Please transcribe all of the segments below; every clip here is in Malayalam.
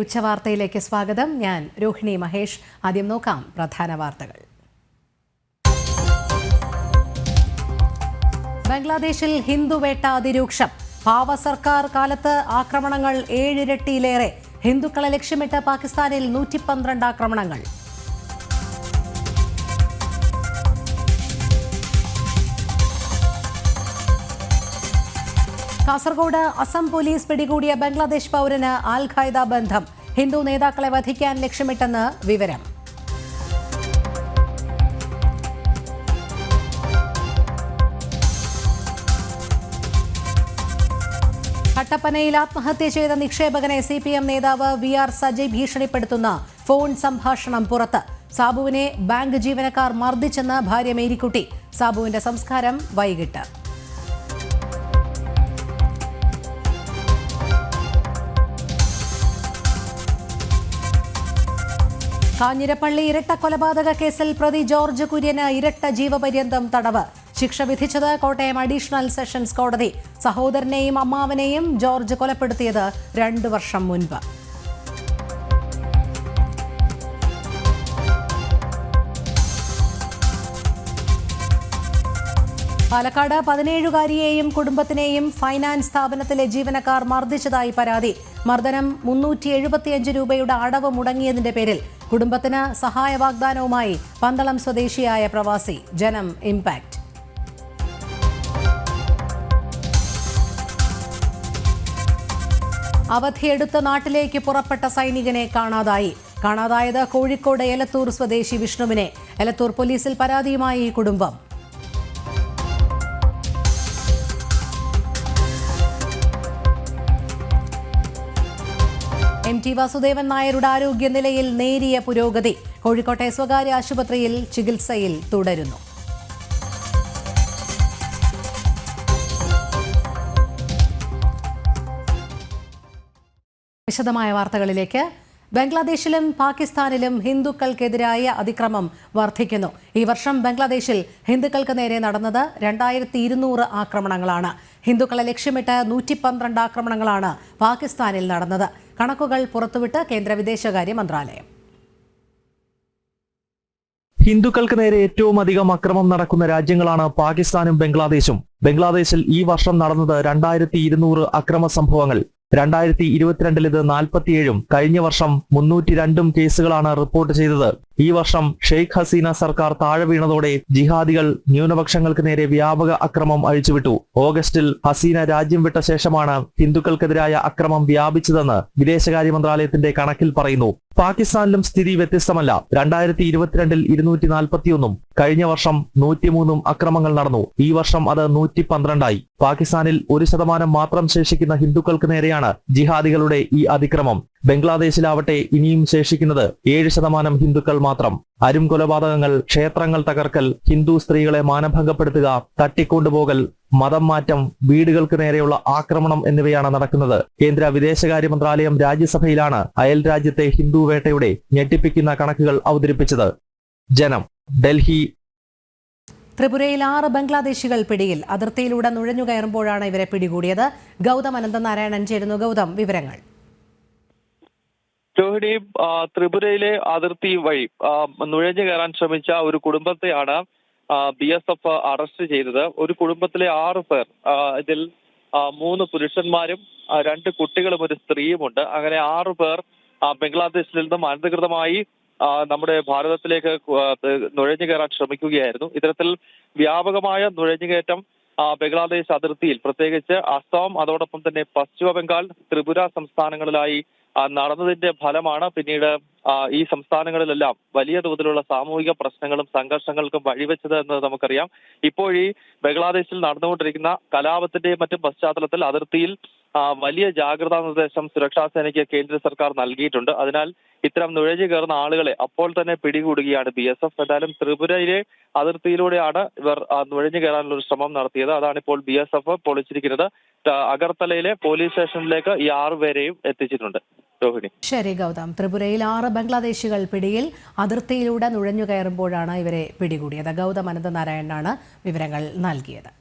ഉച്ചവാർത്തയിലേക്ക് സ്വാഗതം. ഞാൻ രോഹിണി മഹേഷ്. ആദ്യം നോക്കാം പ്രധാന വാർത്തകൾ. ബംഗ്ലാദേശിൽ ഹിന്ദുവേട്ട അതിരൂക്ഷം. പാവ സർക്കാർ കാലത്ത് ആക്രമണങ്ങൾ 7 ഇരട്ടിയിലേറെ. ഹിന്ദുക്കളെ ലക്ഷ്യമിട്ട് പാകിസ്ഥാനിൽ 112 ആക്രമണങ്ങൾ. കാസർഗോഡ് അസം പോലീസ് പിടികൂടിയ ബംഗ്ലാദേശ് പൗരന് അൽ ഖൈദ ബന്ധം. ഹിന്ദു നേതാക്കളെ വധിക്കാൻ ലക്ഷ്യമിട്ടെന്ന് വിവരം. കട്ടപ്പനയിൽ ആത്മഹത്യ ചെയ്ത നിക്ഷേപകനെ CPM നേതാവ് VR സജയ് ഭീഷണിപ്പെടുത്തുന്ന ഫോൺ സംഭാഷണം പുറത്ത്. സാബുവിനെ ബാങ്ക് ജീവനക്കാർ മർദ്ദിച്ചെന്ന് ഭാര്യ മേരിക്കുട്ടി. സാബുവിന്റെ സംസ്കാരം വൈകിട്ട്. കാഞ്ഞിരപ്പള്ളി ഇരട്ട കൊലപാതക കേസിൽ പ്രതി ജോർജ് കുര്യന് ഇരട്ട ജീവപര്യന്തം തടവ്. ശിക്ഷ വിധിച്ചത് കോട്ടയം അഡീഷണൽ സെഷൻസ് കോടതി. സഹോദരനെയും അമ്മാവനെയും ജോർജ് കൊലപ്പെടുത്തിയത് 2 വർഷം മുൻപ്. പാലക്കാട് 17-കാരിയെയും കുടുംബത്തിനെയും ഫൈനാൻസ് സ്ഥാപനത്തിലെ ജീവനക്കാർ മർദ്ദിച്ചതായി പരാതി. മർദ്ദനം 375 രൂപയുടെ അടവ് മുടങ്ങിയതിന്റെ പേരിൽ കുടുംബത്തിന് സഹായ വാഗ്ദാനവുമായി പന്തളം സ്വദേശിയായ പ്രവാസി. ജനം ഇംപാക്ട്. അവധിയെടുത്ത് നാട്ടിലേക്ക് പുറപ്പെട്ട സൈനികനെ കാണാതായത് കോഴിക്കോട് എലത്തൂർ സ്വദേശി വിഷ്ണുവിനെ. എലത്തൂർ പോലീസിൽ പരാതിയുമായി കുടുംബം. MT വാസുദേവൻ നായരുടെ ആരോഗ്യനിലയിൽ നേരിയ പുരോഗതി. കോഴിക്കോട്ടെ സ്വകാര്യ ആശുപത്രിയിൽ ചികിത്സയിൽ തുടരുന്നു. വിശദമായ വാർത്തകളിലേക്ക്. ബംഗ്ലാദേശിലും പാകിസ്ഥാനിലും ഹിന്ദുക്കൾക്കെതിരായ അതിക്രമം വർദ്ധിക്കുന്നു. ഈ വർഷം ബംഗ്ലാദേശിൽ ഹിന്ദുക്കൾക്ക് നേരെ നടന്നത് 2200 ആക്രമണങ്ങളാണ്. ഹിന്ദുക്കളെ ലക്ഷ്യമിട്ട് 112 ആക്രമണങ്ങളാണ് പാകിസ്ഥാനിൽ നടന്നത്. കണക്കുകൾ പുറത്തുവിട്ട് കേന്ദ്ര വിദേശകാര്യ മന്ത്രാലയം. ഹിന്ദുക്കൾക്ക് നേരെ ഏറ്റവും അധികം അക്രമം നടക്കുന്ന രാജ്യങ്ങളാണ് പാകിസ്ഥാനും ബംഗ്ലാദേശും. ബംഗ്ലാദേശിൽ ഈ വർഷം നടന്നത് 2200 അക്രമ സംഭവങ്ങൾ. 2022 ഇത് 47-ഉം കഴിഞ്ഞ വർഷം 302 കേസുകളാണ് റിപ്പോർട്ട് ചെയ്തത്. ഈ വർഷം ഷെയ്ഖ് ഹസീന സർക്കാർ താഴെ വീണതോടെ ജിഹാദികൾ ന്യൂനപക്ഷങ്ങൾക്ക് നേരെ വ്യാപക അക്രമം അഴിച്ചുവിട്ടു. ഓഗസ്റ്റിൽ ഹസീന രാജ്യം വിട്ട ശേഷമാണ് ഹിന്ദുക്കൾക്കെതിരായ അക്രമം വ്യാപിച്ചതെന്ന് വിദേശകാര്യ മന്ത്രാലയത്തിന്റെ കണക്കിൽ പറയുന്നു. പാകിസ്ഥാനിലും സ്ഥിതി വ്യത്യസ്തമല്ല. 2022-ൽ 241-ഉം കഴിഞ്ഞ വർഷം 103-ഉം അക്രമങ്ങൾ നടന്നു. ഈ വർഷം അത് 112ആയി. പാകിസ്ഥാനിൽ 1% മാത്രം ശേഷിക്കുന്ന ഹിന്ദുക്കൾക്ക് നേരെയാണ് ജിഹാദികളുടെ ഈ അതിക്രമം. ബംഗ്ലാദേശിലാവട്ടെ ഇനിയും ശേഷിക്കുന്നത് 7% ഹിന്ദുക്കൾ മാത്രം. അരും കൊലപാതകങ്ങൾ, ക്ഷേത്രങ്ങൾ തകർക്കൽ, ഹിന്ദു സ്ത്രീകളെ മാനഭംഗപ്പെടുത്തുക, തട്ടിക്കൊണ്ടുപോകൽ, മതം മാറ്റം, വീടുകൾക്ക് നേരെയുള്ള ആക്രമണം എന്നിവയാണ് നടക്കുന്നത്. കേന്ദ്ര വിദേശകാര്യ മന്ത്രാലയം രാജ്യസഭയിലാണ് അയൽ രാജ്യത്തെ ഹിന്ദു വേട്ടയുടെ ഞെട്ടിപ്പിക്കുന്ന കണക്കുകൾ അവതരിപ്പിച്ചത്. ജനം, ഡൽഹി. ത്രിപുരയിൽ 6 ബംഗ്ലാദേശികൾ പിടിയിൽ. അതിർത്തിയിലൂടെ നുഴഞ്ഞുകയറുമ്പോഴാണ് ഇവരെ പിടികൂടിയത്. ഗൗതം അനന്തനാരായണൻ ചേരുന്നു. ഗൗതം, വിവരങ്ങൾ. രോഹിണി, ത്രിപുരയിലെ അതിർത്തി വഴി നുഴഞ്ഞു കയറാൻ ശ്രമിച്ച ഒരു കുടുംബത്തെയാണ് BSF അറസ്റ്റ് ചെയ്തത്. ഒരു കുടുംബത്തിലെ 6 പേർ, ഇതിൽ 3 പുരുഷന്മാരും 2 കുട്ടികളും ഒരു സ്ത്രീയുമുണ്ട്. അങ്ങനെ 6 പേർ ബംഗ്ലാദേശിൽ നിന്നും അനധികൃതമായി നമ്മുടെ ഭാരതത്തിലേക്ക് നുഴഞ്ഞു കയറാൻ ശ്രമിക്കുകയായിരുന്നു. ഇത്തരത്തിൽ വ്യാപകമായ നുഴഞ്ഞുകയറ്റം ബംഗ്ലാദേശ് അതിർത്തിയിൽ, പ്രത്യേകിച്ച് അസം, അതോടൊപ്പം തന്നെ പശ്ചിമ ബംഗാൾ, ത്രിപുര സംസ്ഥാനങ്ങളിലായി നടന്നതിന്റെ ഫലമാണ് പിന്നീട് ഈ സംസ്ഥാനങ്ങളിലെല്ലാം വലിയ തോതിലുള്ള സാമൂഹിക പ്രശ്നങ്ങളും സംഘർഷങ്ങൾക്കും വഴിവെച്ചത് എന്ന് നമുക്കറിയാം. ഇപ്പോൾ ഈ ബംഗ്ലാദേശിൽ നടന്നുകൊണ്ടിരിക്കുന്ന കലാപത്തിന്റെയും മറ്റും പശ്ചാത്തലത്തിൽ അതിർത്തിയിൽ വലിയ ജാഗ്രതാ നിർദ്ദേശം സുരക്ഷാ സേനയ്ക്ക് കേന്ദ്ര സർക്കാർ നൽകിയിട്ടുണ്ട്. അതിനാൽ ഇത്തരം നുഴഞ്ഞു കയറുന്ന ആളുകളെ അപ്പോൾ തന്നെ പിടികൂടുകയാണ് BSF. എന്തായാലും ത്രിപുരയിലെ അതിർത്തിയിലൂടെയാണ് ഇവർ നുഴഞ്ഞു കയറാനുള്ള ഒരു ശ്രമം നടത്തിയത്. അതാണ് ഇപ്പോൾ BSF പൊളിച്ചിരിക്കുന്നത്. അഗർത്തലയിലെ പോലീസ് സ്റ്റേഷനിലേക്ക് ഈ 6 പേരെയും എത്തിച്ചിട്ടുണ്ട്. രോഹിണി. ശരി ഗൗതം. ത്രിപുരയിൽ 6 ബംഗ്ലാദേശികൾ പിടിയിൽ. അതിർത്തിയിലൂടെ നുഴഞ്ഞു കയറുമ്പോഴാണ് ഇവരെ പിടികൂടിയത്. ഗൗതം അനന്തനാരായണനാണ് വിവരങ്ങൾ നൽകിയത്.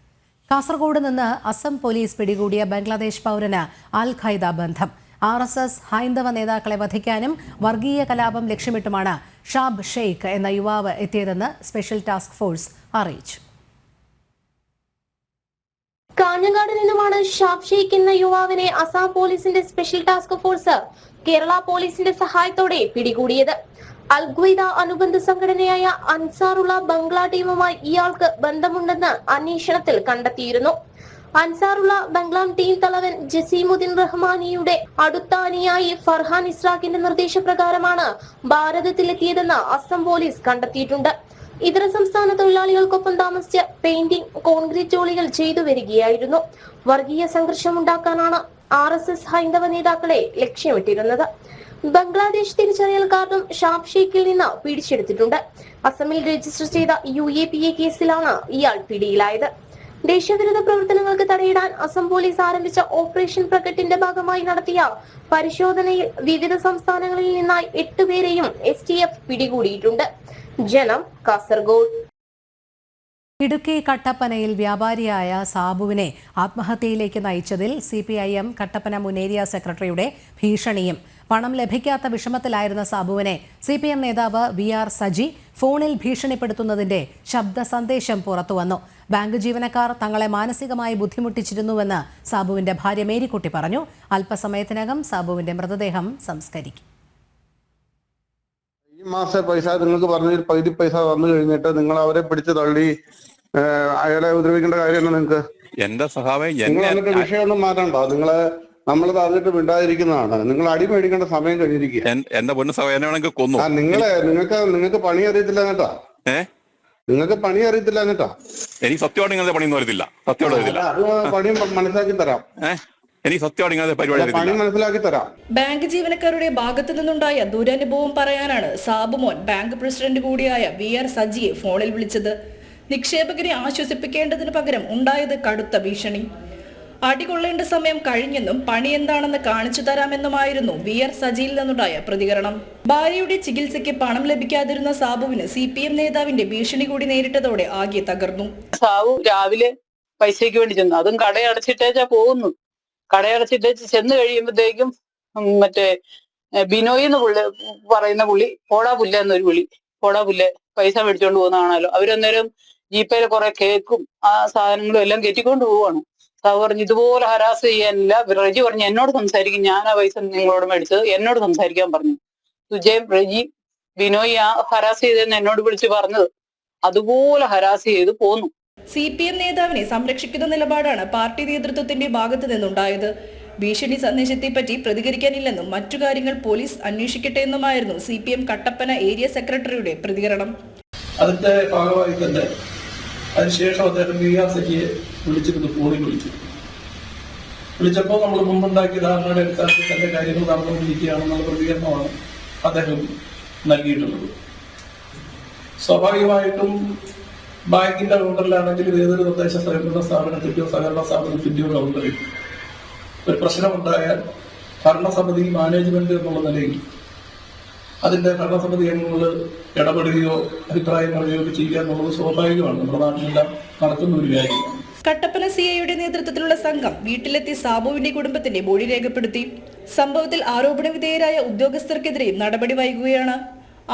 കാസർഗോഡ് നിന്ന് അസം പോലീസ് പിടികൂടിയ ബംഗ്ലാദേശ് പൗരന് അൽ ഖൈദ ബന്ധം. RSS ഹൈന്ദവ നേതാക്കളെ വധിക്കാനും വർഗീയ കലാപം ലക്ഷ്യമിട്ടുമാണ് ഷാബ് ഷെയ്ഖ് എന്ന യുവാവ് എത്തിയതെന്ന് സ്പെഷ്യൽ ടാസ്ക് ഫോഴ്സ് അറിയിച്ചു. കാഞ്ഞങ്ങാട് നിന്നുമാണ് ഷാബ് ഷെയ്ഖ് എന്ന യുവാവിനെ അസാം പോലീസിന്റെ സ്പെഷ്യൽ ടാസ്ക് ഫോഴ്സ് കേരള പോലീസിന്റെ സഹായത്തോടെ പിടികൂടിയത്. അൽഖ്വയ്ദ അനുബന്ധ സംഘടനയായ അൻസാറുള്ള ബംഗ്ല ടീമുമായി ഇയാൾക്ക് ബന്ധമുണ്ടെന്ന് അന്വേഷണത്തിൽ കണ്ടെത്തിയിരുന്നു. അൻസാറുള്ള ബംഗ്ലാം ടീം തലവൻ ജസീമുദ്ദീൻ റഹ്മാനിയുടെ അടുത്ത അനുയായി ഫർഹാൻ ഇസ്രാഖിന്റെ നിർദ്ദേശപ്രകാരമാണ് ഭാരതത്തിലെത്തിയതെന്ന് അസം പോലീസ് കണ്ടെത്തിയിട്ടുണ്ട്. ഇതര സംസ്ഥാന തൊഴിലാളികൾക്കൊപ്പം താമസിച്ച് പെയിന്റിംഗ്, കോൺക്രീറ്റ് ജോലികൾ ചെയ്തു വരികയായിരുന്നു. വർഗീയ സംഘർഷമുണ്ടാക്കാനാണ് RSS ഹൈന്ദവ നേതാക്കളെ ലക്ഷ്യമിട്ടിരുന്നത്. ബംഗ്ലാദേശ് തിരിച്ചറിയൽ കാർഡും ഷാബ് ഷെയ്ഖിൽ നിന്ന് പിടിച്ചെടുത്തിട്ടുണ്ട്. അസമിൽ രജിസ്റ്റർ ചെയ്ത UAPA കേസിലാണ് ഇയാൾ പിടിയിലായത്. ദേശീയവിരുദ്ധ പ്രവർത്തനങ്ങൾക്ക് തടയിടാൻ അസം പോലീസ് ആരംഭിച്ച ഓപ്പറേഷൻ പ്രകട്ടിന്റെ ഭാഗമായി നടത്തിയ പരിശോധനയിൽ വിവിധ സംസ്ഥാനങ്ങളിൽ നിന്നായി 8 പേരെയും STF പിടികൂടിയിട്ടുണ്ട്. ജനം, കാസർഗോഡ്. ഇടുക്കി കട്ടപ്പനയിൽ വ്യാപാരിയായ സാബുവിനെ ആത്മഹത്യയിലേക്ക് നയിച്ചതിൽ CPIM കട്ടപ്പന മുൻ ഏരിയ സെക്രട്ടറിയുടെ ഭീഷണിയും. പണം ലഭിക്കാത്ത വിഷമത്തിലായിരുന്ന സാബുവിനെ CPM നേതാവ് VR സജി ഫോണിൽ ഭീഷണിപ്പെടുത്തുന്നതിന്റെ ശബ്ദ സന്ദേശം പുറത്തുവന്നു. ബാങ്ക് ജീവനക്കാർ തങ്ങളെ മാനസികമായി ബുദ്ധിമുട്ടിച്ചിരുന്നുവെന്ന് സാബുവിന്റെ ഭാര്യ മേരിക്കുട്ടി പറഞ്ഞു. അല്പസമയത്തിനകം സാബുവിന്റെ മൃതദേഹം സംസ്കരിക്കും. ഈ മാസം പൈസ നിങ്ങൾക്ക് പറഞ്ഞതിൽ പകുതി പൈസ വന്നു കഴിഞ്ഞിട്ട് നിങ്ങൾ അവരെ പിടിച്ച് തള്ളി അയാളെ ഉപദ്രവിക്കേണ്ട കാര്യമല്ല നിങ്ങൾക്ക്. എന്റെ സഹാവേ നിങ്ങൾ എന്നിട്ട് വിഷയമൊന്നും മാറ്റണ്ടോ. നിങ്ങള് നമ്മളത് അതിട്ട് മിണ്ടാതിരിക്കുന്നതാണ്. നിങ്ങൾ അടി മേടിക്കേണ്ട സമയം കഴിഞ്ഞിരിക്കുക. എന്റെ പൊന്നു സഹായം എന്നെ വേണമെങ്കിൽ കൊന്നു. നിങ്ങൾക്ക് പണി അറിയത്തില്ല കേട്ടാ. നിങ്ങൾക്ക് പണി അറിയത്തില്ല കേട്ടാ. എനിക്ക് സത്യമായിട്ട് ഇങ്ങനത്തെ പണിയൊന്നും അറിയത്തില്ല. സത്യമായിട്ട് അറിയത്തില്ല. അത് പണി മനസ്സിലാക്കി തരാം. എനിക്ക് സത്യമായിട്ട് ഇങ്ങനത്തെ പരിപാടി പണി മനസ്സിലാക്കി തരാം. ബാങ്ക് ജീവനക്കാരുടെ ഭാഗത്തു നിന്നുണ്ടായ ദുരനുഭവം പറയാനാണ് സാബുമോൻ ബാങ്ക് പ്രസിഡന്റ് കൂടിയായ VR സജിയെ ഫോണിൽ വിളിച്ചത്. നിക്ഷേപകരെ ആശ്വസിപ്പിക്കേണ്ടതിന് പകരം ഉണ്ടായത് കടുത്ത ഭീഷണി. അടികൊള്ളേണ്ട സമയം കഴിഞ്ഞെന്നും പണി എന്താണെന്ന് കാണിച്ചു തരാമെന്നുമായിരുന്നു VR സജിയിൽ നിന്നുണ്ടായ പ്രതികരണം. ഭാര്യയുടെ ചികിത്സയ്ക്ക് പണം ലഭിക്കാതിരുന്ന സാബുവിന് CPM നേതാവിന്റെ ഭീഷണി കൂടി നേരിട്ടതോടെ ആകെ തകർന്നു. സാബു രാവിലെ പൈസയ്ക്ക് വേണ്ടി ചെന്നു. അതും കടയടച്ചിട്ടേച്ചാ പോകുന്നു. കടയടച്ചിട്ടേച്ച് ചെന്ന് കഴിയുമ്പോഴത്തേക്കും മറ്റേ ബിനോയ് എന്ന് പറയുന്ന പുള്ളി പോടാ പുല്ല എന്നൊരു വിളി. പോടാ പുല്ല് പൈസ മേടിച്ചോണ്ട് പോകുന്നതാണല്ലോ. അവരന്നേരം ജീപ്പയില് കുറെ കേക്കും ആ സാധനങ്ങളും എല്ലാം കെറ്റിക്കൊണ്ട് പോവാണ്. സാബു പറഞ്ഞു ഇതുപോലെ ഹരാസ് ചെയ്യാനില്ല. റെജി പറഞ്ഞു എന്നോട് സംസാരിക്കും, ഞാൻ ആ പൈസ നിങ്ങളോട് മേടിച്ചത്, എന്നോട് സംസാരിക്കാൻ പറഞ്ഞു. സുജയും റെജി ബിനോയ് ആ ഹരാസ് ചെയ്തെന്ന് എന്നോട് വിളിച്ച് പറഞ്ഞത്. അതുപോലെ ഹരാസ് ചെയ്ത് പോന്നു. CPM നേതാവിനെ സംരക്ഷിക്കുന്ന നിലപാടാണ് പാർട്ടി നേതൃത്വത്തിന്റെ ഭാഗത്തു നിന്നുണ്ടായത്. ഭീഷണി സന്ദേശത്തെപ്പറ്റി പ്രതികരിക്കാനില്ലെന്നും മറ്റു കാര്യങ്ങൾ പോലീസ് അന്വേഷിക്കട്ടെ എന്നുമായിരുന്നു CPM കട്ടപ്പന ഏരിയ സെക്രട്ടറിയുടെ പ്രതികരണം. അതിന്റെ ഭാഗമായി തന്നെ അതിനുശേഷം അദ്ദേഹം VR സജിയെ വിളിച്ചിരുന്നു. ഫോണിൽ വിളിച്ചപ്പോൾ നമ്മൾ മുമ്പുണ്ടാക്കിയ ധാരണയുടെ അടിസ്ഥാനത്തിൽ തന്റെ കാര്യങ്ങൾ നടന്നുകൊണ്ടിരിക്കുകയാണെന്നുള്ള പ്രതികരണമാണ് അദ്ദേഹം നൽകിയിട്ടുള്ളത്. സ്വാഭാവികമായിട്ടും ബാങ്കിന്റെ കൗണ്ടറിലാണെങ്കിലും ഏതൊരു തദ്ദേശ സ്വയംഭരണ സ്ഥാപനത്തിന്റെയോ സഹകരണ സ്ഥാപനത്തിന്റെയോ കൗണ്ടറിൽ ഒരു പ്രശ്നമുണ്ടായാൽ ഭരണസമിതി, മാനേജ്മെന്റ് എന്നുള്ള നിലയിൽ അതിന്റെ ഭരണസമിതി അംഗങ്ങൾ ഇടപെടുകയോ അഭിപ്രായം പറയുകയോ ചെയ്യുക എന്നുള്ളത് സ്വാഭാവികമാണ്. നമ്മുടെ നാട്ടിലെല്ലാം നടക്കുന്ന ഒരു കാര്യമാണ്. കട്ടപ്പന CIയുടെ നേതൃത്വത്തിലുള്ള സംഘം വീട്ടിലെത്തി സാബുവിന്റെ കുടുംബത്തിന്റെ മൊഴി രേഖപ്പെടുത്തി. സംഭവത്തിൽ ആരോപണ വിധേയരായ ഉദ്യോഗസ്ഥർക്കെതിരെയും നടപടി വൈകുകയാണ്.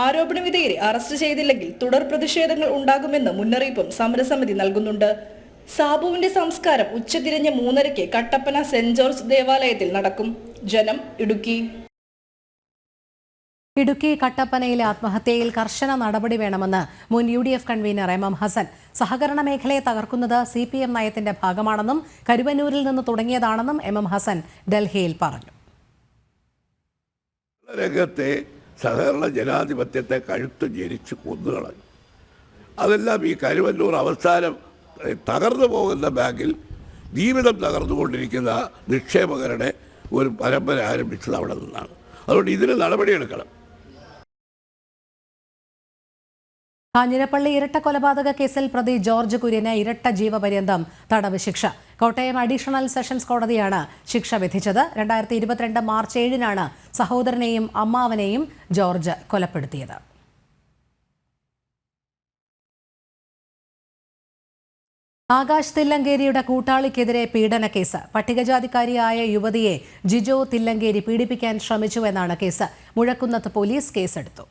ആരോപണ വിധേയരെ അറസ്റ്റ് ചെയ്തില്ലെങ്കിൽ തുടർ പ്രതിഷേധങ്ങൾ ഉണ്ടാകുമെന്ന് മുന്നറിയിപ്പും സമരസമിതി നൽകുന്നുണ്ട്. സാബുവിന്റെ സംസ്കാരം ഉച്ചതിരിഞ്ഞ് 3:30 കട്ടപ്പന സെന്റ് ജോർജ് ദേവാലയത്തിൽ നടക്കും. ജനം, ഇടുക്കി. ഇടുക്കി കട്ടപ്പനയിലെ ആത്മഹത്യയിൽ കർശന നടപടി വേണമെന്ന് മുൻ UDF കൺവീനർ MM ഹസൻ. സഹകരണ മേഖലയെ തകർക്കുന്നത് CPM നയത്തിന്റെ ഭാഗമാണെന്നും കരുവന്നൂരിൽ നിന്ന് തുടങ്ങിയതാണെന്നും MM ഹസൻ ഡൽഹിയിൽ പറഞ്ഞു. രംഗത്തെ സഹകരണ ജനാധിപത്യത്തെ കഴുത്ത് ജനിച്ച് കൊന്നുകളഞ്ഞു. അതെല്ലാം ഈ കരുവന്നൂർ അവസാനം തകർന്നു പോകുന്ന ബാങ്കിൽ ജീവിതം തകർന്നുകൊണ്ടിരിക്കുന്ന നിക്ഷേപകരുടെ ഒരു പരമ്പര ആരംഭിച്ചത് അവിടെ നിന്നാണ്. അതുകൊണ്ട് ഇതിന് നടപടിയെടുക്കണം. കാഞ്ഞിരപ്പള്ളി ഇരട്ട കൊലപാതക കേസിൽ പ്രതി ജോർജ് കുര്യന് ഇരട്ട ജീവപര്യന്തം തടവ് ശിക്ഷ. കോട്ടയം അഡീഷണൽ സെഷൻസ് കോടതിയാണ് ശിക്ഷ വിധിച്ചത്. 2022 മാർച്ച് 7-നാണ് സഹോദരനെയും അമ്മാവനെയും ജോർജ് കൊലപ്പെടുത്തിയത്. ആകാശ് തില്ലങ്കേരിയുടെ കൂട്ടാളിക്കെതിരെ പീഡനക്കേസ്. പട്ടികജാതിക്കാരിയായ യുവതിയെ ജിജോ തില്ലങ്കേരി പീഡിപ്പിക്കാൻ ശ്രമിച്ചുവെന്നാണ് കേസ്. മുഴക്കുന്നത്ത് പോലീസ് കേസെടുത്തു.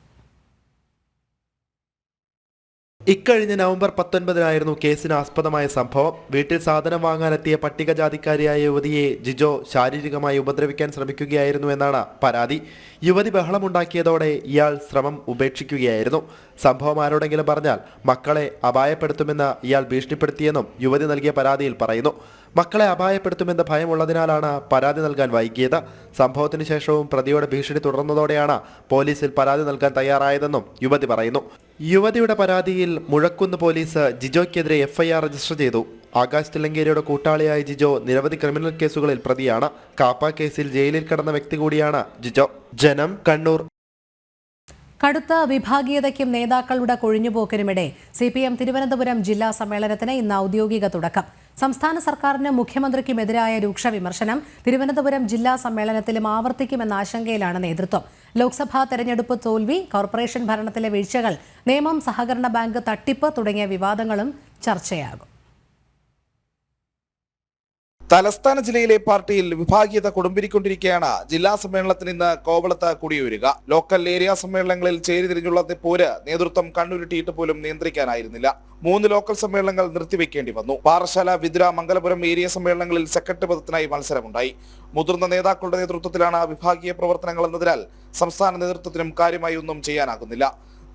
ഇക്കഴിഞ്ഞ നവംബർ 19-നായിരുന്നു കേസിന് ആസ്പദമായ സംഭവം. വീട്ടിൽ സാധനം വാങ്ങാനെത്തിയ പട്ടികജാതിക്കാരിയായ യുവതിയെ ജിജോ ശാരീരികമായി ഉപദ്രവിക്കാൻ ശ്രമിക്കുകയായിരുന്നു എന്നാണ് പരാതി. യുവതി ബഹളമുണ്ടാക്കിയതോടെ ഇയാൾ ശ്രമം ഉപേക്ഷിക്കുകയായിരുന്നു. സംഭവം ആരോടെങ്കിലും പറഞ്ഞാൽ മക്കളെ അപായപ്പെടുത്തുമെന്ന് ഇയാൾ ഭീഷണിപ്പെടുത്തിയെന്നും യുവതി നൽകിയ പരാതിയിൽ പറയുന്നു. മക്കളെ അപായപ്പെടുത്തുമെന്ന ഭയമുള്ളതിനാലാണ് പരാതി നൽകാൻ വൈകിയത്. സംഭവത്തിന് ശേഷവും പ്രതിയുടെ ഭീഷണി തുടർന്നതോടെയാണ് പോലീസിൽ പരാതി നൽകാൻ തയ്യാറായതെന്നും യുവതി പറയുന്നു. യുവതിയുടെ പരാതിയിൽ മുഴക്കുന്ന് പോലീസ് ജിജോയ്ക്കെതിരെ FIR രജിസ്റ്റർ ചെയ്തു. ആകാശ് തില്ലങ്കേരിയുടെ കൂട്ടാളിയായ ജിജോ നിരവധി ക്രിമിനൽ കേസുകളിൽ പ്രതിയാണ്. കാപ്പ കേസിൽ ജയിലിൽ കിടന്ന വ്യക്തി കൂടിയാണ് ജിജോ. ജനം, കണ്ണൂർ. കടുത്ത വിഭാഗീയതയ്ക്കും നേതാക്കളുടെ കൊഴിഞ്ഞുപോക്കിനുമിടെ CPM തിരുവനന്തപുരം ജില്ലാ സമ്മേളനത്തിന് ഇന്ന് ഔദ്യോഗിക തുടക്കം. സംസ്ഥാന സർക്കാരിനും മുഖ്യമന്ത്രിക്കുമെതിരായ രൂക്ഷ വിമർശനം തിരുവനന്തപുരം ജില്ലാ സമ്മേളനത്തിലും ആവർത്തിക്കുമെന്ന ആശങ്കയിലാണ് നേതൃത്വം. ലോക്സഭാ തെരഞ്ഞെടുപ്പ് തോൽവി, കോർപ്പറേഷൻ ഭരണത്തിലെ വീഴ്ചകൾ, നിയമം, സഹകരണ ബാങ്ക് തട്ടിപ്പ് തുടങ്ങിയ വിവാദങ്ങളും ചർച്ചയാകും. തലസ്ഥാന ജില്ലയിലെ പാർട്ടിയിൽ വിഭാഗീയത കൊടുമ്പിരിക്കൊണ്ടിരിക്കെയാണ് ജില്ലാ സമ്മേളനത്തിന് ഇന്ന് കോവളത്ത് കുടിയൊരുക. ലോക്കൽ ഏരിയ സമ്മേളനങ്ങളിൽ ചേരിതിരിഞ്ഞുള്ള പോര് നേതൃത്വം കണ്ണുരുട്ടിയിട്ട് പോലും നിയന്ത്രിക്കാനായിരുന്നില്ല. 3 ലോക്കൽ സമ്മേളനങ്ങൾ നിർത്തിവെക്കേണ്ടി വന്നു. പാറശാല, വിതുര, മംഗലപുരം ഏരിയ സമ്മേളനങ്ങളിൽ സെക്രട്ടറി പദത്തിനായി മത്സരമുണ്ടായി. മുതിർന്ന നേതാക്കളുടെ നേതൃത്വത്തിലാണ് വിഭാഗീയ പ്രവർത്തനങ്ങൾ എന്നതിനാൽ സംസ്ഥാന നേതൃത്വത്തിനും കാര്യമായി ഒന്നും ചെയ്യാനാകുന്നില്ല.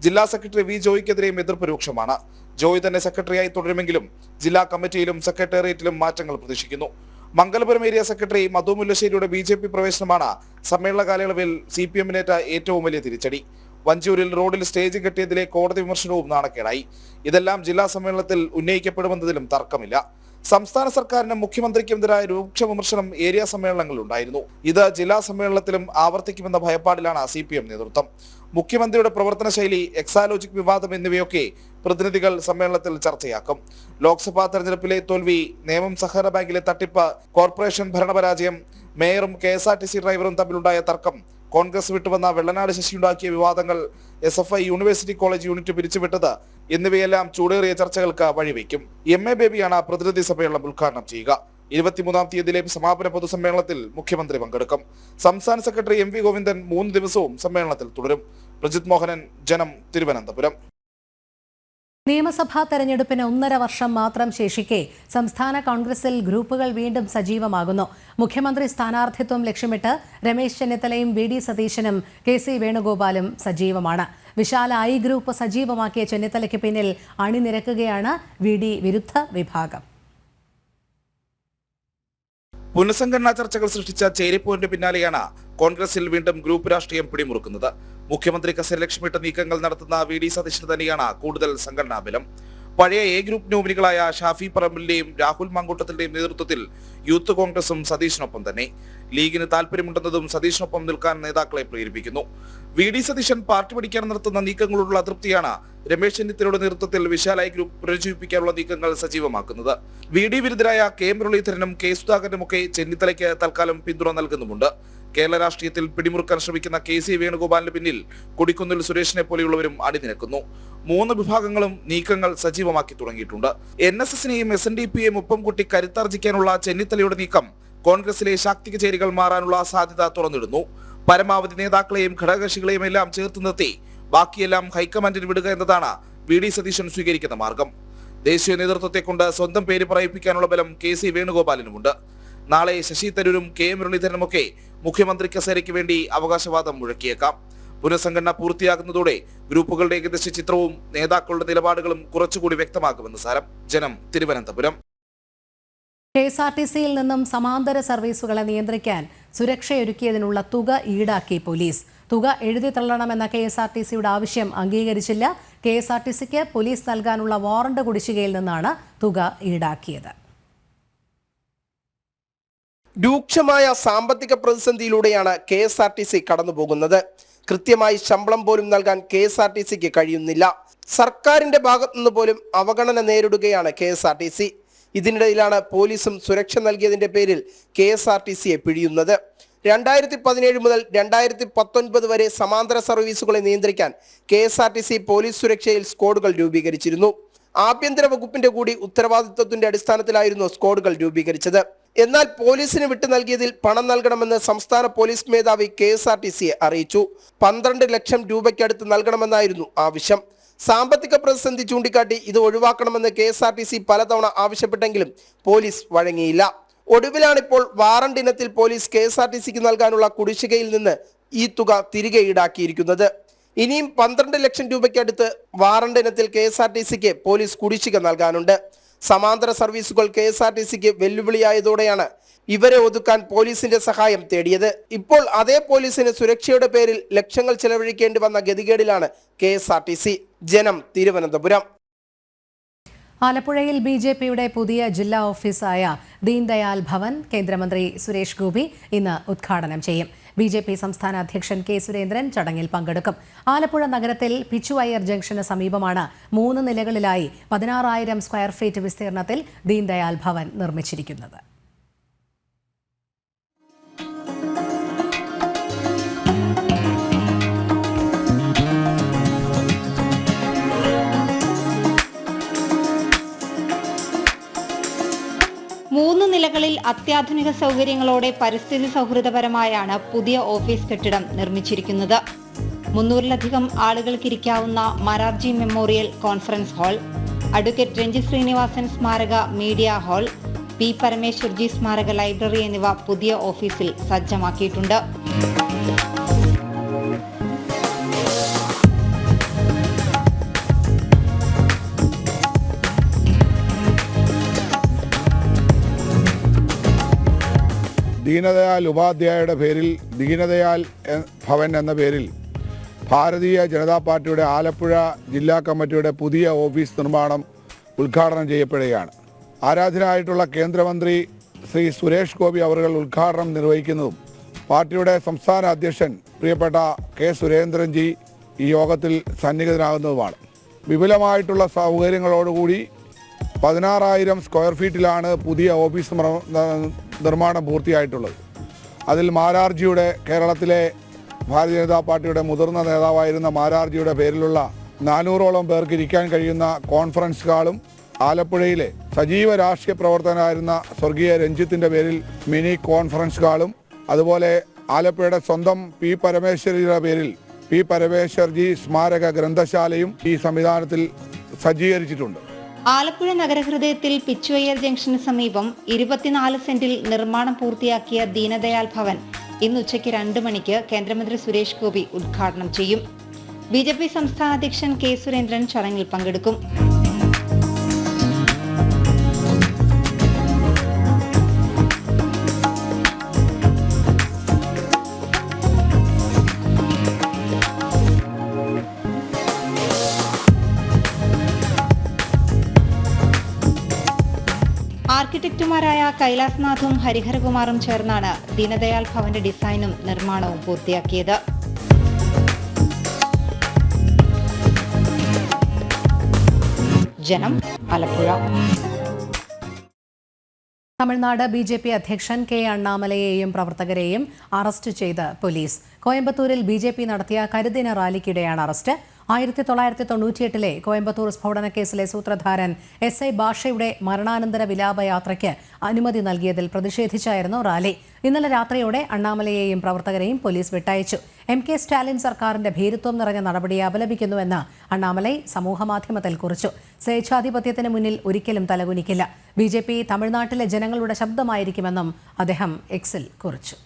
ജില്ലാ സെക്രട്ടറി വി ജോയ്ക്കെതിരെയും എതിർപ്പ് രൂക്ഷമാണ്. ജോയ് തന്നെ സെക്രട്ടറിയായി തുടരുമെങ്കിലും ജില്ലാ കമ്മിറ്റിയിലും സെക്രട്ടേറിയറ്റിലും മാറ്റങ്ങൾ പ്രതീക്ഷിക്കുന്നു. മംഗലപുരം ഏരിയ സെക്രട്ടറി മധു മുല്ലശ്ശേരിയുടെ BJP പ്രവേശനമാണ് സമ്മേളന കാലയളവിൽ CPM-നേറ്റ ഏറ്റവും വലിയ തിരിച്ചടി. വഞ്ചൂരിൽ റോഡിൽ സ്റ്റേജ് കെട്ടിയതിലെ കോടതി വിമർശനവും നാണക്കേടായി. ഇതെല്ലാം ജില്ലാ സമ്മേളനത്തിൽ ഉന്നയിക്കപ്പെടുമെന്നതിലും തർക്കമില്ല. സംസ്ഥാന സർക്കാരിനും മുഖ്യമന്ത്രിക്കുമെതിരായ രൂക്ഷ വിമർശനം ഏരിയ സമ്മേളനങ്ങളിലുണ്ടായിരുന്നു. ഇത് ജില്ലാ സമ്മേളനത്തിലും ആവർത്തിക്കുമെന്ന ഭയപ്പാടിലാണ് CPM നേതൃത്വം. മുഖ്യമന്ത്രിയുടെ പ്രവർത്തന ശൈലി, എക്സാലോജിക് വിവാദം എന്നിവയൊക്കെ പ്രതിനിധികൾ സമ്മേളനത്തിൽ ചർച്ചയാക്കും. ലോക്സഭാ തെരഞ്ഞെടുപ്പിലെ തോൽവി, നിയമം, സഹകരണ ബാങ്കിലെ തട്ടിപ്പ്, കോർപ്പറേഷൻ ഭരണപരാജയം, മേയറും KSRTC ഡ്രൈവറും തമ്മിലുണ്ടായ തർക്കം, കോൺഗ്രസ് വിട്ടുവന്ന വെള്ളനാട് ശശിയുണ്ടാക്കിയ വിവാദങ്ങൾ, SFI യൂണിവേഴ്സിറ്റി കോളേജ് യൂണിറ്റ് പിരിച്ചുവിട്ടത് എന്നിവയെല്ലാം ചൂടേറിയ ചർച്ചകൾക്ക് വഴിവെക്കും. MA ബേബിയാണ് പ്രതിനിധി സമ്മേളനം ഉദ്ഘാടനം ചെയ്യുക. 23-ാം തീയതിയിലെ സമാപന പൊതുസമ്മേളനത്തിൽ മുഖ്യമന്ത്രി പങ്കെടുക്കും. സംസ്ഥാന സെക്രട്ടറി MV ഗോവിന്ദൻ 3 ദിവസവും സമ്മേളനത്തിൽ തുടരും. പ്രജിത് മോഹനൻ, ജനം, തിരുവനന്തപുരം. നിയമസഭാ തെരഞ്ഞെടുപ്പിന് 1.5 വർഷം മാത്രം ശേഷിക്കെ സംസ്ഥാന കോൺഗ്രസിൽ ഗ്രൂപ്പുകൾ വീണ്ടും സജീവമാകുന്നു. മുഖ്യമന്ത്രി സ്ഥാനാർത്ഥിത്വം ലക്ഷ്യമിട്ട് രമേശ് ചെന്നിത്തലയും VD സതീശനും KC വേണുഗോപാലും സജീവമാണ്. വിശാല I ഗ്രൂപ്പ് സജീവമാക്കിയ ചെന്നിത്തലയ്ക്ക് പിന്നിൽ അണിനിരക്കുകയാണ് VD വിരുദ്ധ വിഭാഗം. പുനഃസംഘടനാ ചർച്ചകൾ സൃഷ്ടിച്ച ചേരിപ്പോരിന് പിന്നാലെയാണ് കോൺഗ്രസിൽ വീണ്ടും ഗ്രൂപ്പ് രാഷ്ട്രീയം പിടിമുറുക്കുന്നത്. മുഖ്യമന്ത്രി കസേര ലക്ഷ്യമിട്ട നീക്കങ്ങൾ നടത്തുന്ന VD സതീശന് തന്നെയാണ് കൂടുതൽ സംഘടനാ ബലം. പഴയ A ഗ്രൂപ്പ് നോമിനികളായ ഷാഫി പറമ്പിലിന്റെയും രാഹുൽ മാങ്കൂട്ടത്തിന്റെയും നേതൃത്വത്തിൽ യൂത്ത് കോൺഗ്രസും സതീശനൊപ്പം തന്നെ. ലീഗിന് താല്പര്യമുണ്ടെന്നതും സതീശനൊപ്പം നിൽക്കാൻ നേതാക്കളെ പ്രേരിപ്പിക്കുന്നു. VD സതീശൻ പാർട്ടി പിടിക്കാൻ നടത്തുന്ന നീക്കങ്ങളോടുള്ള അതൃപ്തിയാണ് രമേശ് ചെന്നിത്തലയുടെ നേതൃത്വത്തിൽ വിശാല I ഗ്രൂപ്പ് പുനരുജ്ജീവിപ്പിക്കാനുള്ള നീക്കങ്ങൾ സജീവമാക്കുന്നത്. VD വിരുദ്ധരായ K മുരളീധരനും K സുധാകരനുമൊക്കെ ചെന്നിത്തലയ്ക്ക് തൽക്കാലം പിന്തുണ നൽകുന്നുമുണ്ട്. കേരള രാഷ്ട്രീയത്തിൽ പിടിമുറുക്കാൻ ശ്രമിക്കുന്ന KC വേണുഗോപാലിന് പിന്നിൽ കൊടിക്കുന്നിൽ സുരേഷിനെ പോലെയുള്ളവരും അണിനിരക്കുന്നു. 3 വിഭാഗങ്ങളും നീക്കങ്ങൾ സജീവമാക്കി തുടങ്ങിയിട്ടുണ്ട്. NSSനെയും SNDPയെയും ഒപ്പം കൂട്ടി കരുത്താർജിക്കാനുള്ള ചെന്നിത്തലയുടെ നീക്കം കോൺഗ്രസിലെ ശാക്തിക ചേരികൾ മാറാനുള്ള സാധ്യത തുറന്നിടുന്നു. പരമാവധി നേതാക്കളെയും ഘടകകക്ഷികളെയും എല്ലാം ചേർത്ത് നിർത്തി ബാക്കിയെല്ലാം ഹൈക്കമാൻഡിന് വിടുക എന്നതാണ് VD സതീശൻ സ്വീകരിക്കുന്ന മാർഗം. ദേശീയ നേതൃത്വത്തെ കൊണ്ട് സ്വന്തം പേര് പറയിപ്പിക്കാനുള്ള ബലം KC വേണുഗോപാലിനുമുണ്ട്. നാളെ ശശി തരൂരും K മുരളീധരനുമൊക്കെ മുഖ്യമന്ത്രി കസേരയ്ക്ക് വേണ്ടി അവകാശവാദം മുഴക്കിയേക്കാം. പുനഃസംഘടന പൂർത്തിയാകുന്നതോടെ ഗ്രൂപ്പുകളുടെ ഏകദേശ ചിത്രവും നേതാക്കളുടെ നിലപാടുകളും കുറച്ചുകൂടി വ്യക്തമാകുമെന്ന് സാരം. ജനം, തിരുവനന്തപുരം. KSRTCയിൽ നിന്നും സമാന്തര സർവീസുകളെ നിയന്ത്രിക്കാൻ സുരക്ഷയൊരുക്കിയതിനുള്ള തുക ഈടാക്കി പോലീസ്. തുക എഴുതി തള്ളണമെന്ന KSRTCയുടെ ആവശ്യം അംഗീകരിച്ചില്ല. KSRTCക്ക് പോലീസ് നൽകാനുള്ള വാറണ്ട് കുടിശ്ശികയിൽ നിന്നാണ് തുക ഈടാക്കിയത്. രൂക്ഷമായ സാമ്പത്തിക പ്രതിസന്ധിയിലൂടെയാണ് KSRTC കടന്നുപോകുന്നത്. കൃത്യമായി ശമ്പളം പോലും നൽകാൻ KSRTCക്ക് കഴിയുന്നില്ല. സർക്കാരിന്റെ ഭാഗത്തുനിന്ന് പോലും അവഗണന നേരിടുകയാണ് KSRTC. ഇതിനിടയിലാണ് പോലീസും സുരക്ഷ നൽകിയതിന്റെ പേരിൽ KSRTCയെ പിഴിയുന്നത്. 2017 മുതൽ 2019 വരെ സമാന്തര സർവീസുകളെ നിയന്ത്രിക്കാൻ KSRTC പോലീസ് സുരക്ഷയിൽ സ്ക്വാഡുകൾ രൂപീകരിച്ചിരുന്നു. ആഭ്യന്തര വകുപ്പിന്റെ കൂടി ഉത്തരവാദിത്വത്തിന്റെ അടിസ്ഥാനത്തിലായിരുന്നു സ്ക്വാഡുകൾ രൂപീകരിച്ചത്. എന്നാൽ പോലീസിന് വിട്ടു നൽകിയതിൽ പണം നൽകണമെന്ന് സംസ്ഥാന പോലീസ് മേധാവി KSRTCയെ അറിയിച്ചു. 12 ലക്ഷം രൂപയ്ക്കടുത്ത് നൽകണമെന്നായിരുന്നു ആവശ്യം. സാമ്പത്തിക പ്രതിസന്ധി ചൂണ്ടിക്കാട്ടി ഇത് ഒഴിവാക്കണമെന്ന് KSRTC പലതവണ ആവശ്യപ്പെട്ടെങ്കിലും പോലീസ് വഴങ്ങിയില്ല. ഒടുവിലാണിപ്പോൾ വാറണ്ട് ഇനത്തിൽ പോലീസ് KSRTCക്ക് നൽകാനുള്ള കുടിശ്ശികയിൽ നിന്ന് ഈ തുക തിരികെ ഈടാക്കിയിരിക്കുന്നത്. ഇനിയും 12 ലക്ഷം രൂപയ്ക്കടുത്ത് വാറണ്ട് ഇനത്തിൽ KSRTCക്ക് പോലീസ് കുടിശ്ശിക നൽകാനുണ്ട്. സമാന്തര സർവീസുകൾ KSRTCക്ക് വെല്ലുവിളിയായതോടെയാണ് ഇവരെ ഒതുക്കാൻ പോലീസിന്റെ സഹായം തേടിയത്. ഇപ്പോൾ അതേ പോലീസിന് സുരക്ഷയുടെ പേരിൽ ലക്ഷങ്ങൾ ചെലവഴിക്കേണ്ടി വന്ന ഗതികേടിലാണ് KSRTC. ജനം, തിരുവനന്തപുരം. ആലപ്പുഴയിൽ BJPയുടെ പുതിയ ജില്ലാ ഓഫീസായ ദീൻദയാൽ ഭവൻ കേന്ദ്രമന്ത്രി സുരേഷ് ഗോപി ഇന്ന് ഉദ്ഘാടനം ചെയ്യും. BJP സംസ്ഥാന അധ്യക്ഷൻ K. സുരേന്ദ്രൻ ചടങ്ങിൽ പങ്കെടുക്കും. ആലപ്പുഴ നഗരത്തിൽ പിച്ചുവയർ ജംഗ്ഷന് സമീപമാണ് 3 നിലകളിലായി 16,000 സ്ക്വയർ ഫീറ്റ് വിസ്തീർണത്തിൽ ദീൻദയാൽ ഭവൻ നിർമ്മിച്ചിരിക്കുന്നത്. മൂന്ന് നിലകളിൽ അത്യാധുനിക സൗകര്യങ്ങളോടെ പരിസ്ഥിതി സൗഹൃദപരമായാണ് പുതിയ ഓഫീസ് കെട്ടിടം നിർമ്മിച്ചിരിക്കുന്നത്. 300-ലധികം ആളുകൾക്കിരിക്കാവുന്ന Morarji memorial conference hall, advocate Ranjith Srinivasan സ്മാരക മീഡിയ ഹാൾ, P. പരമേശ്വർജി സ്മാരക ലൈബ്രറി എന്നിവ പുതിയ ഓഫീസിൽ സജ്ജമാക്കിയിട്ടുണ്ട്. ദീനദയാൽ ഉപാധ്യായയുടെ പേരിൽ ദീനദയാൽ ഭവൻ എന്ന പേരിൽ ഭാരതീയ ജനതാ പാർട്ടിയുടെ ആലപ്പുഴ ജില്ലാ കമ്മിറ്റിയുടെ പുതിയ ഓഫീസ് നിർമ്മാണം ഉദ്ഘാടനം ചെയ്യപ്പെടുകയാണ്. ആരാധനായിട്ടുള്ള കേന്ദ്രമന്ത്രി ശ്രീ സുരേഷ് ഗോപി അവർ ഉദ്ഘാടനം നിർവഹിക്കുന്നതും പാർട്ടിയുടെ സംസ്ഥാന അധ്യക്ഷൻ പ്രിയപ്പെട്ട K. സുരേന്ദ്രൻജി ഈ യോഗത്തിൽ സന്നിഹിതനാകുന്നതുമാണ്. വിപുലമായിട്ടുള്ള സൗകര്യങ്ങളോടുകൂടി 16,000 സ്ക്വയർ ഫീറ്റിലാണ് പുതിയ ഓഫീസ് നിർമ്മാണം പൂർത്തിയായിട്ടുള്ളത്. അതിൽ മാരാർജിയുടെ, കേരളത്തിലെ ഭാരതീയ ജനതാ പാർട്ടിയുടെ മുതിർന്ന നേതാവായിരുന്ന മാരാർജിയുടെ പേരിലുള്ള 400ഓളം പേർക്ക് ഇരിക്കാൻ കഴിയുന്ന കോൺഫറൻസ് ഹാളും, ആലപ്പുഴയിലെ സജീവ രാഷ്ട്രീയ പ്രവർത്തകനായിരുന്ന സ്വർഗീയ രഞ്ജിത്തിന്റെ പേരിൽ മിനി കോൺഫറൻസ് ഹാളും, അതുപോലെ ആലപ്പുഴയുടെ സ്വന്തം P. പരമേശ്വരിയുടെ പേരിൽ P. പരമേശ്വർജി സ്മാരക ഗ്രന്ഥശാലയും ഈ സംവിധാനത്തിൽ സജ്ജീകരിച്ചിട്ടുണ്ട്. ആലപ്പുഴ നഗരഹൃദയത്തിൽ പിച്ചുവയർ ജംഗ്ഷന് സമീപം 24 സെന്റിൽ നിർമ്മാണം പൂർത്തിയാക്കിയ ദീനദയാൽ ഭവൻ ഇന്ന് ഉച്ചയ്ക്ക് 2 മണിക്ക് കേന്ദ്രമന്ത്രി സുരേഷ് ഗോപി ഉദ്ഘാടനം ചെയ്യും. BJP സംസ്ഥാന അധ്യക്ഷൻ K. സുരേന്ദ്രൻ ചടങ്ങിൽ പങ്കെടുക്കും. ആർക്കിടെക്റ്റുമാരായ കൈലാസ്നാഥും ഹരിഹരകുമാറും ചേർന്നാണ് ദീനദയാൽ ഭവന്റെ ഡിസൈനും നിർമ്മാണവും പൂർത്തിയാക്കിയത്. ജനം, ആലപ്പുഴ. തമിഴ്നാട് BJP അധ്യക്ഷൻ K. അണ്ണാമലയെയും പ്രവർത്തകരെയും അറസ്റ്റ് ചെയ്ത് പോലീസ്. കോയമ്പത്തൂരിൽ BJP നടത്തിയ കരിദിന റാലിക്കിടെയാണ് അറസ്റ്റ്. 1998 കോയമ്പത്തൂർ സ്ഫോടന കേസിലെ സൂത്രധാരൻ SI ഭാഷയുടെ മരണാനന്തര വിലാപയാത്രയ്ക്ക് അനുമതി നൽകിയതിൽ പ്രതിഷേധിച്ചായിരുന്നു റാലി. ഇന്നലെ രാത്രിയോടെ അണ്ണാമലയെയും പ്രവർത്തകരെയും പോലീസ് വിട്ടയച്ചു. MK സ്റ്റാലിൻ സർക്കാരിന്റെ ഭീരുത്വം നിറഞ്ഞ നടപടിയെ അപലപിക്കുന്നുവെന്ന് അണ്ണാമലൈ സമൂഹമാധ്യമത്തിൽ കുറിച്ചു. സ്വേച്ഛാധിപത്യത്തിന് മുന്നിൽ ഒരിക്കലും തലകുനിക്കില്ല. BJP തമിഴ്നാട്ടിലെ ജനങ്ങളുടെ ശബ്ദമായിരിക്കുമെന്നും അദ്ദേഹം എക്സിൽ കുറിച്ചു.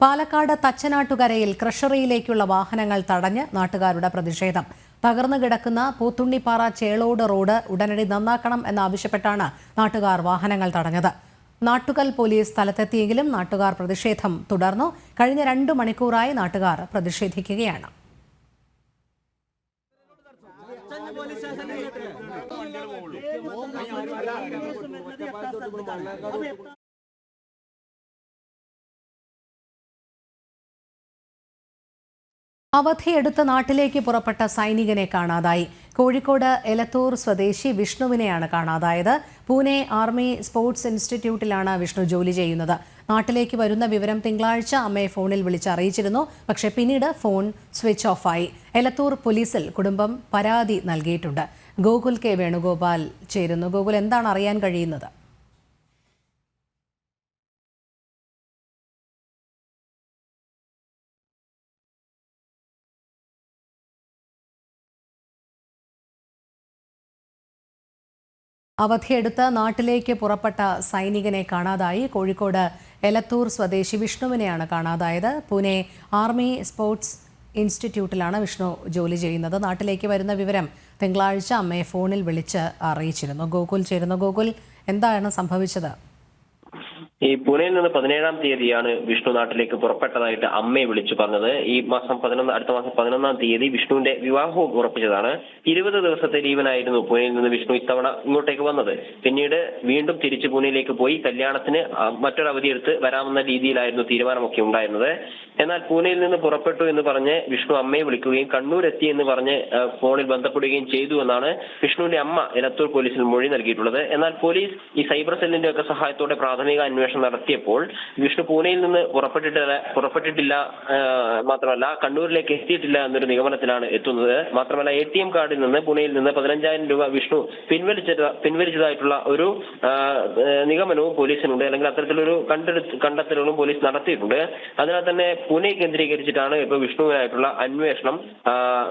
പാലക്കാട് തച്ചനാട്ടുകരയിൽ ക്രഷറിയിലേക്കുള്ള വാഹനങ്ങൾ തടഞ്ഞ് നാട്ടുകാരുടെ പ്രതിഷേധം. തകർന്നു കിടക്കുന്ന പൂത്തുണ്ണിപ്പാറ ചേളോട് റോഡ് ഉടനടി നന്നാക്കണം എന്നാവശ്യപ്പെട്ടാണ് നാട്ടുകാർ വാഹനങ്ങൾ തടഞ്ഞത്. നാട്ടുകൽ പോലീസ് സ്ഥലത്തെത്തിയെങ്കിലും നാട്ടുകാർ പ്രതിഷേധം തുടർന്നു. കഴിഞ്ഞ 2 മണിക്കൂറായി നാട്ടുകാർ പ്രതിഷേധിക്കുകയാണ്. അവധിയെടുത്ത് നാട്ടിലേക്ക് പുറപ്പെട്ട സൈനികനെ കാണാതായി. കോഴിക്കോട് എലത്തൂർ സ്വദേശി വിഷ്ണുവിനെയാണ് കാണാതായത്. പൂനെ ആർമി സ്പോർട്സ് ഇൻസ്റ്റിറ്റ്യൂട്ടിലാണ് വിഷ്ണു ജോലി ചെയ്യുന്നത്. നാട്ടിലേക്ക് വരുന്ന വിവരം തിങ്കളാഴ്ച അമ്മയെ ഫോണിൽ വിളിച്ച് അറിയിച്ചിരുന്നു. പക്ഷേ പിന്നീട് ഫോൺ സ്വിച്ച് ഓഫായി. എലത്തൂർ പോലീസിൽ കുടുംബം പരാതി നൽകിയിട്ടുണ്ട്. ഗോകുൽ കെ വേണുഗോപാൽ ചേരുന്നു. ഗോകുൽ, എന്താണ് അറിയാൻ കഴിയുന്നത്? അവധിയെടുത്ത് നാട്ടിലേക്ക് പുറപ്പെട്ട സൈനികനെ കാണാതായി. കോഴിക്കോട് എലത്തൂർ സ്വദേശി വിഷ്ണുവിനെയാണ് കാണാതായത്. പൂനെ ആർമി സ്പോർട്സ് ഇൻസ്റ്റിറ്റ്യൂട്ടിലാണ് വിഷ്ണു ജോലി ചെയ്യുന്നത്. നാട്ടിലേക്ക് വരുന്ന വിവരം തിങ്കളാഴ്ച അമ്മയെ ഫോണിൽ വിളിച്ച് അറിയിച്ചിരുന്നു. ഗോകുൽ ചേരുന്നു. ഗോകുൽ, എന്താണ് സംഭവിച്ചത്? ഈ പൂനെയിൽ നിന്ന് 17-ാം തീയതിയാണ് വിഷ്ണു നാട്ടിലേക്ക് പുറപ്പെട്ടതായിട്ട് അമ്മയെ വിളിച്ചു പറഞ്ഞത്. ഈ മാസം അടുത്ത മാസം 11-ാം തീയതി വിഷ്ണുവിന്റെ വിവാഹവും ഉറപ്പിച്ചതാണ്. 20 ദിവസത്തെ ലീവിനായിരുന്നു പൂനെയിൽ നിന്ന് വിഷ്ണു ഇത്തവണ ഇങ്ങോട്ടേക്ക് വന്നത്. പിന്നീട് വീണ്ടും തിരിച്ച് പൂനെയിലേക്ക് പോയി കല്യാണത്തിന് മറ്റൊരു അവധിയെടുത്ത് വരാമെന്ന രീതിയിലായിരുന്നു തീരുമാനമൊക്കെ ഉണ്ടായിരുന്നത്. എന്നാൽ പൂനെയിൽ നിന്ന് പുറപ്പെട്ടു എന്ന് പറഞ്ഞ് വിഷ്ണു അമ്മയെ വിളിക്കുകയും കണ്ണൂർ എത്തി എന്ന് പറഞ്ഞ് ഫോണിൽ ബന്ധപ്പെടുകയും ചെയ്തു എന്നാണ് വിഷ്ണുവിന്റെ അമ്മ എലത്തൂർ പോലീസിൽ മൊഴി നൽകിയിട്ടുള്ളത്. എന്നാൽ പോലീസ് ഈ സൈബർ സെല്ലിന്റെ ഒക്കെ സഹായത്തോടെ പ്രാഥമിക അന്വേഷണം നടത്തിയപ്പോൾ വിഷ്ണു പൂനെയിൽ നിന്ന് പുറപ്പെട്ടിട്ടില്ല, മാത്രമല്ല കണ്ണൂരിലേക്ക് എത്തിയിട്ടില്ല എന്നൊരു നിഗമനത്തിലാണ് എത്തുന്നത്. മാത്രമല്ല ATM കാർഡിൽ നിന്ന് പൂനെയിൽ നിന്ന് 15,000 രൂപ വിഷ്ണു പിൻവലിച്ചതായിട്ടുള്ള ഒരു നിഗമനവും പോലീസിനുണ്ട്. അല്ലെങ്കിൽ അത്തരത്തിലൊരു കണ്ടെത്തലുകളും പോലീസ് നടത്തിയിട്ടുണ്ട്. അതിനാൽ തന്നെ പൂനെ കേന്ദ്രീകരിച്ചിട്ടാണ് ഇപ്പോൾ വിഷ്ണുവിനായിട്ടുള്ള അന്വേഷണം